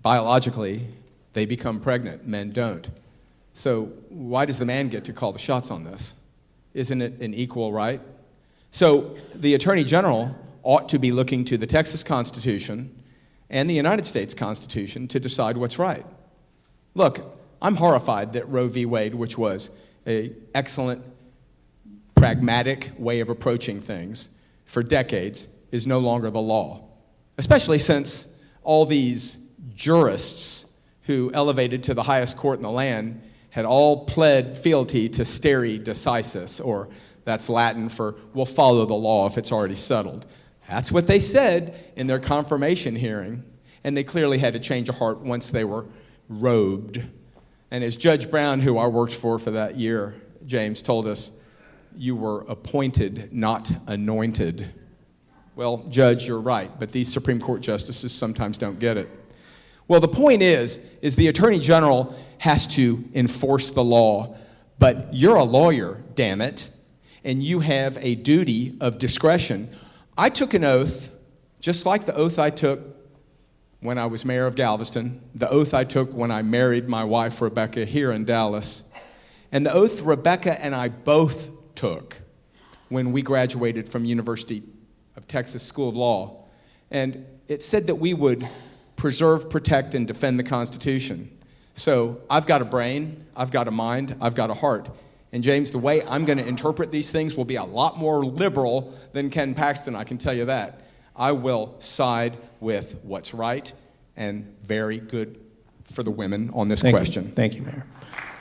Biologically, they become pregnant, men don't. So why does the man get to call the shots on this? Isn't it an equal right? So the Attorney General ought to be looking to the Texas Constitution and the United States Constitution to decide what's right. Look, I'm horrified that Roe v. Wade, which was an excellent, pragmatic way of approaching things for decades, is no longer the law, especially since all these jurists who elevated to the highest court in the land had all pled fealty to stare decisis, or that's Latin for we'll follow the law if it's already settled. That's what they said in their confirmation hearing, and they clearly had to change of heart once they were robed. And as Judge Brown, who I worked for that year, James, told us, you were appointed, not anointed. Well, Judge, you're right, but these Supreme Court justices sometimes don't get it. Well, the point is the Attorney General has to enforce the law, but you're a lawyer, damn it, and you have a duty of discretion. I took an oath, just like the oath I took when I was mayor of Galveston, the oath I took when I married my wife, Rebecca, here in Dallas, and the oath Rebecca and I both took when we graduated from University of Texas School of Law. And it said that we would preserve, protect, and defend the Constitution. So I've got a brain, I've got a mind, I've got a heart. And James, the way I'm going to interpret these things will be a lot more liberal than Ken Paxton, I can tell you that. I will side with what's right and very good for the women on this question. Thank you, Mayor.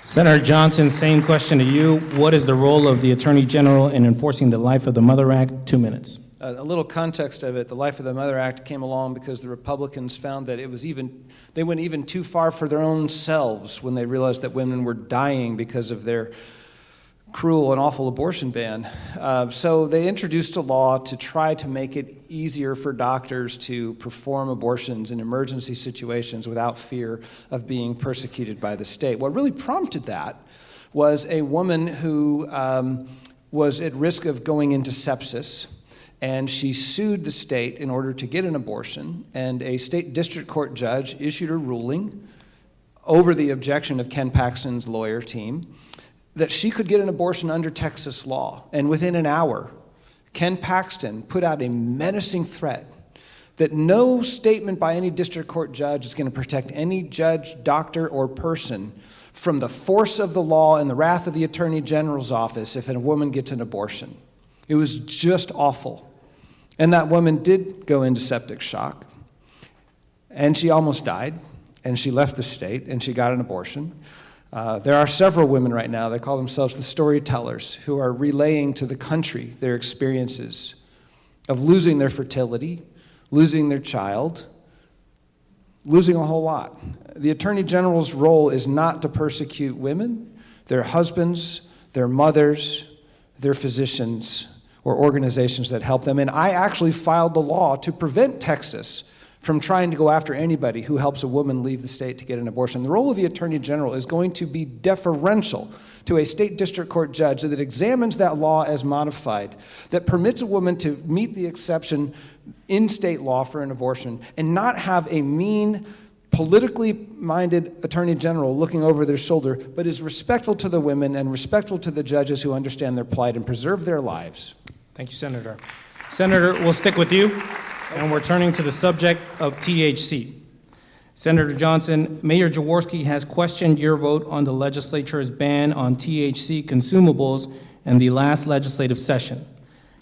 Senator Johnson, same question to you. What is the role of the Attorney General in enforcing the Life of the Mother Act? 2 minutes. A little context of it, the Life of the Mother Act came along because the Republicans found that they went even too far for their own selves when they realized that women were dying because of their cruel and awful abortion ban. So they introduced a law to try to make it easier for doctors to perform abortions in emergency situations without fear of being persecuted by the state. What really prompted that was a woman who was at risk of going into sepsis, and she sued the state in order to get an abortion, and a state district court judge issued a ruling over the objection of Ken Paxton's lawyer team that she could get an abortion under Texas law. And within an hour, Ken Paxton put out a menacing threat that no statement by any district court judge is going to protect any judge, doctor, or person from the force of the law and the wrath of the Attorney General's office if a woman gets an abortion. It was just awful. And that woman did go into septic shock, and she almost died, and she left the state, and she got an abortion. There are several women right now, they call themselves the storytellers, who are relaying to the country their experiences of losing their fertility, losing their child, losing a whole lot. The Attorney General's role is not to persecute women, their husbands, their mothers, their physicians, or organizations that help them. And I actually filed the law to prevent Texas from trying to go after anybody who helps a woman leave the state to get an abortion. The role of the Attorney General is going to be deferential to a state district court judge that examines that law as modified, that permits a woman to meet the exception in state law for an abortion, and not have a mean, politically minded Attorney General looking over their shoulder, but is respectful to the women and respectful to the judges who understand their plight and preserve their lives. Thank you, Senator. Senator, we'll stick with you, and we're turning to the subject of THC. Senator Johnson, Mayor Jaworski has questioned your vote on the legislature's ban on THC consumables in the last legislative session.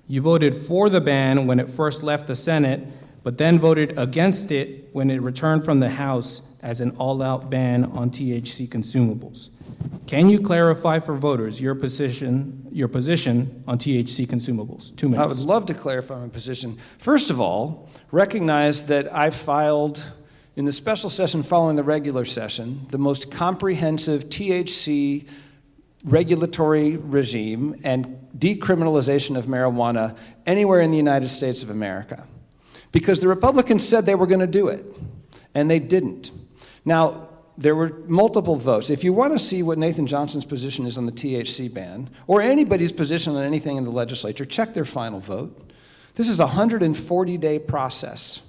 You voted for the ban when it first left the Senate, but then voted against it when it returned from the House as an all-out ban on THC consumables. Can you clarify for voters your position on THC consumables? 2 minutes. I would love to clarify my position. First of all, recognize that I filed in the special session following the regular session the most comprehensive THC regulatory regime and decriminalization of marijuana anywhere in the United States of America. Because the Republicans said they were going to do it, and they didn't. Now, there were multiple votes. If you want to see what Nathan Johnson's position is on the THC ban, or anybody's position on anything in the legislature, check their final vote. This is a 140-day process,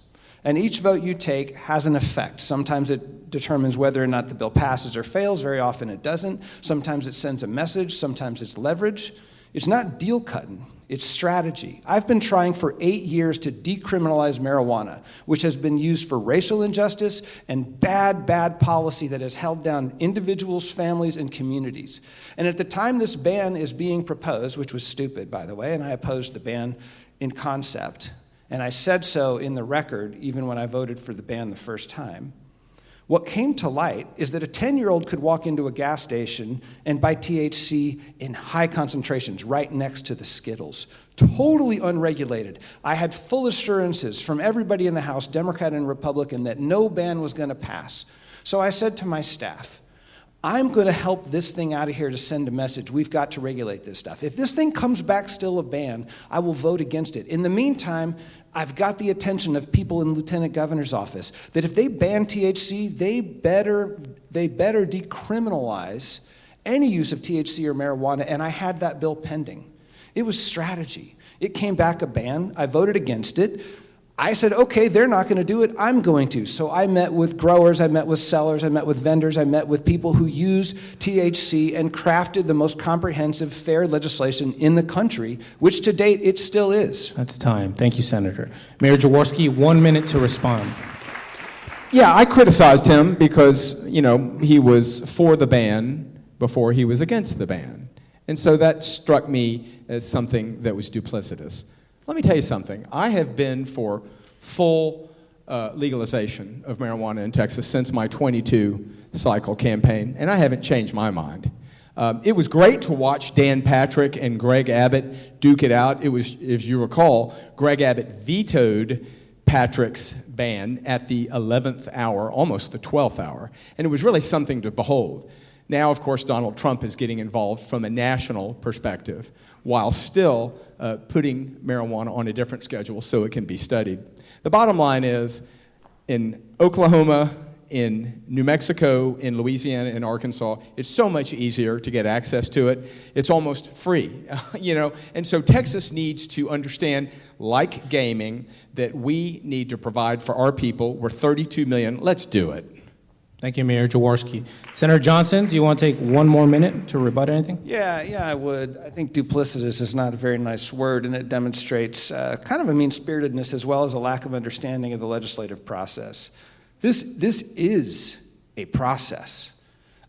and each vote you take has an effect. Sometimes it determines whether or not the bill passes or fails. Very often it doesn't. Sometimes it sends a message. Sometimes it's leverage. It's not deal cutting. It's strategy. I've been trying for 8 years to decriminalize marijuana, which has been used for racial injustice and bad policy that has held down individuals, families, and communities. And at the time this ban is being proposed, which was stupid, by the way, and I opposed the ban in concept, and I said so in the record even when I voted for the ban the first time, what came to light is that a 10-year-old could walk into a gas station and buy THC in high concentrations right next to the Skittles, totally unregulated. I had full assurances from everybody in the House, Democrat and Republican, that no ban was going to pass. So I said to my staff, I'm going to help this thing out of here to send a message. We've got to regulate this stuff. If this thing comes back still a ban, I will vote against it. In the meantime, I've got the attention of people in Lieutenant Governor's office that if they ban THC, they better decriminalize any use of THC or marijuana, and I had that bill pending. It was strategy. It came back a ban. I voted against it. I said, okay, they're not going to do it, I'm going to. So I met with growers, I met with sellers, I met with vendors, I met with people who use THC and crafted the most comprehensive, fair legislation in the country, which to date it still is. That's time. Thank you, Senator. Mayor Jaworski, 1 minute to respond. Yeah, I criticized him because, he was for the ban before he was against the ban. And so that struck me as something that was duplicitous. Let me tell you something. I have been for full legalization of marijuana in Texas since my 22 cycle campaign, and I haven't changed my mind. It was great to watch Dan Patrick and Greg Abbott duke it out. It was, as you recall, Greg Abbott vetoed Patrick's ban at the 11th hour, almost the 12th hour, and it was really something to behold. Now, of course, Donald Trump is getting involved from a national perspective while still putting marijuana on a different schedule so it can be studied. The bottom line is, in Oklahoma, in New Mexico, in Louisiana, in Arkansas, it's so much easier to get access to it. It's almost free, And so Texas needs to understand, like gaming, that we need to provide for our people. We're 32 million. Let's do it. Thank you, Mayor Jaworski. Senator Johnson, do you want to take 1 more minute to rebut anything? Yeah, I would. I think duplicitous is not a very nice word, and it demonstrates kind of a mean-spiritedness as well as a lack of understanding of the legislative process. This is a process.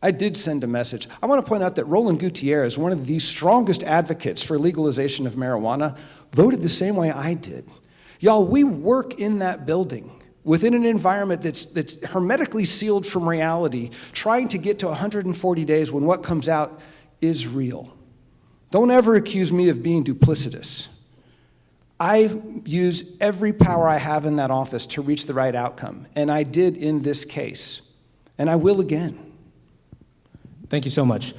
I did send a message. I want to point out that Roland Gutierrez, one of the strongest advocates for legalization of marijuana, voted the same way I did. Y'all, we work in that building within an environment that's hermetically sealed from reality, trying to get to 140 days when what comes out is real. Don't ever accuse me of being duplicitous. I use every power I have in that office to reach the right outcome, and I did in this case, and I will again. Thank you so much.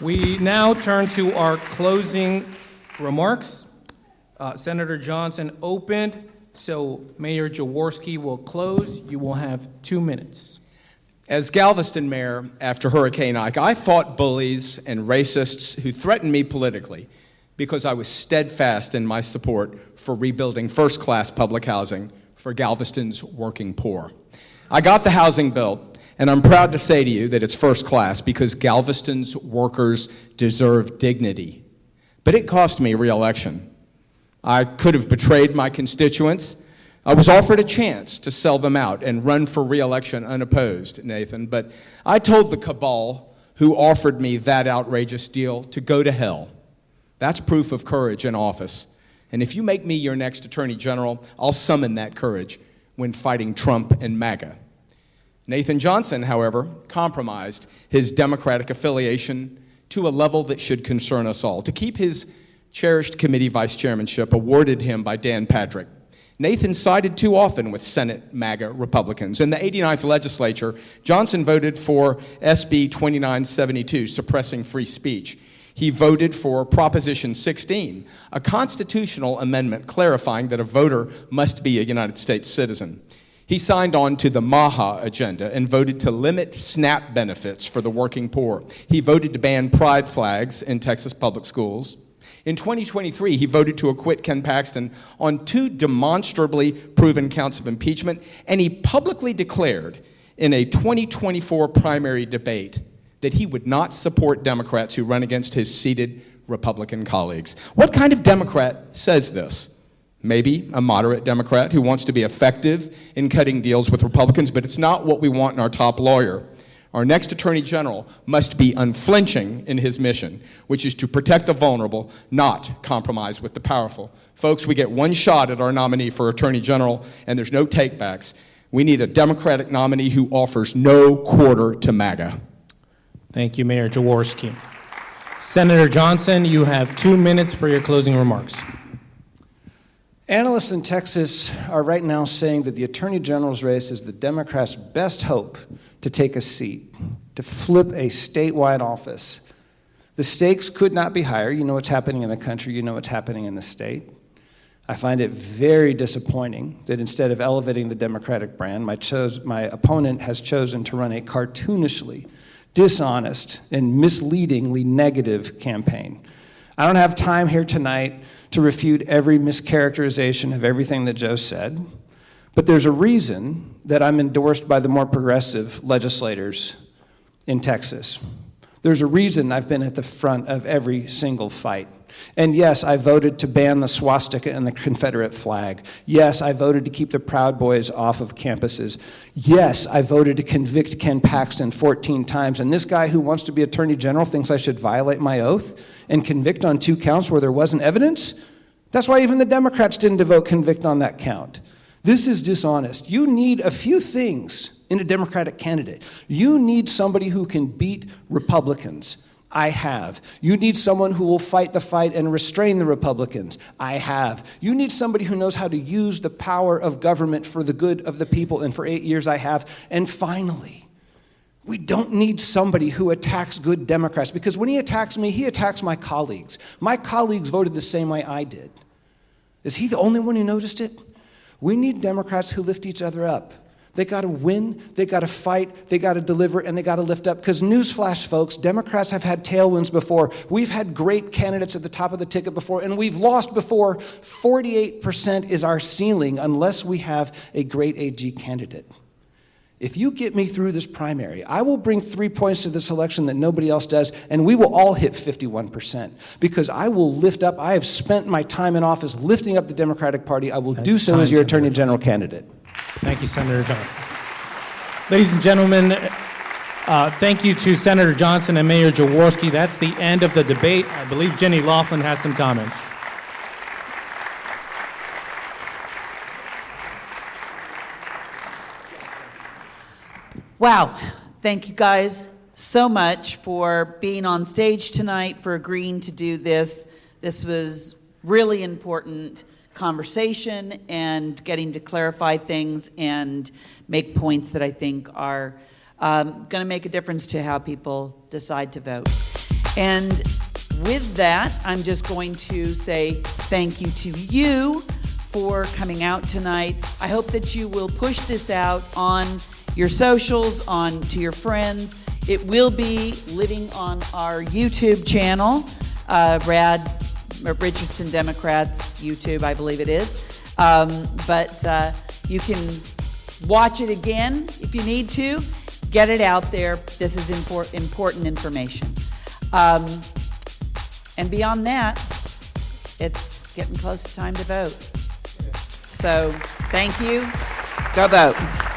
We now turn to our closing remarks. Senator Johnson opened, so Mayor Jaworski will close. You will have 2 minutes. As Galveston mayor after Hurricane Ike, I fought bullies and racists who threatened me politically because I was steadfast in my support for rebuilding first-class public housing for Galveston's working poor. I got the housing built, and I'm proud to say to you that it's first class because Galveston's workers deserve dignity. But it cost me re-election. I could have betrayed my constituents. I was offered a chance to sell them out and run for re-election unopposed, Nathan, but I told the cabal who offered me that outrageous deal to go to hell. That's proof of courage in office. And if you make me your next Attorney General, I'll summon that courage when fighting Trump and MAGA. Nathan Johnson, however, compromised his Democratic affiliation to a level that should concern us all. To keep his cherished committee vice chairmanship awarded him by Dan Patrick, Nathan sided too often with Senate MAGA Republicans. In the 89th legislature, Johnson voted for SB 2972, suppressing free speech. He voted for Proposition 16, a constitutional amendment clarifying that a voter must be a United States citizen. He signed on to the MAHA agenda and voted to limit SNAP benefits for the working poor. He voted to ban pride flags in Texas public schools. In 2023, he voted to acquit Ken Paxton on 2 demonstrably proven counts of impeachment, and he publicly declared in a 2024 primary debate that he would not support Democrats who run against his seated Republican colleagues. What kind of Democrat says this? Maybe a moderate Democrat who wants to be effective in cutting deals with Republicans, but it's not what we want in our top lawyer. Our next Attorney General must be unflinching in his mission, which is to protect the vulnerable, not compromise with the powerful. Folks, we get one shot at our nominee for Attorney General, and there's no takebacks. We need a Democratic nominee who offers no quarter to MAGA. Thank you, Mayor Jaworski. Senator Johnson, you have 2 minutes for your closing remarks. Analysts in Texas are right now saying that the Attorney General's race is the Democrats' best hope to take a seat, to flip a statewide office. The stakes could not be higher. You know what's happening in the country. You know what's happening in the state. I find it very disappointing that instead of elevating the Democratic brand, my opponent has chosen to run a cartoonishly dishonest and misleadingly negative campaign. I don't have time here tonight to refute every mischaracterization of everything that Joe said, but there's a reason that I'm endorsed by the more progressive legislators in Texas. There's a reason I've been at the front of every single fight. And yes, I voted to ban the swastika and the Confederate flag. Yes, I voted to keep the Proud Boys off of campuses. Yes, I voted to convict Ken Paxton 14 times. And this guy who wants to be Attorney General thinks I should violate my oath and convict on 2 counts where there wasn't evidence? That's why even the Democrats didn't vote convict on that count. This is dishonest. You need a few things in a Democratic candidate. You need somebody who can beat Republicans. I have. You need someone who will fight the fight and restrain the Republicans. I have. You need somebody who knows how to use the power of government for the good of the people, and for 8 years I have. And finally, we don't need somebody who attacks good Democrats, because when he attacks me, he attacks my colleagues. My colleagues voted the same way I did. Is he the only one who noticed it? We need Democrats who lift each other up. They got to win, they got to fight, they got to deliver, and they got to lift up. Because newsflash, folks, Democrats have had tailwinds before. We've had great candidates at the top of the ticket before, and we've lost before. 48% is our ceiling unless we have a great AG candidate. If you get me through this primary, I will bring 3 points to this election that nobody else does, and we will all hit 51%. Because I will lift up, I have spent my time in office lifting up the Democratic Party. I will do so as your Attorney General candidate. Thank you, Senator Johnson. Ladies and gentlemen, thank you to Senator Johnson and Mayor Jaworski. That's the end of the debate. I believe Jenny Laughlin has some comments. Wow. Thank you guys so much for being on stage tonight, for agreeing to do this. This was really important conversation and getting to clarify things and make points that I think are going to make a difference to how people decide to vote. And with that, I'm just going to say thank you to you for coming out tonight. I hope that you will push this out on your socials, on to your friends. It will be living on our YouTube channel, Richardson Democrats YouTube, I believe it is. But you can watch it again if you need to. Get it out there. This is important information. And beyond that, it's getting close to time to vote. So thank you. Go vote.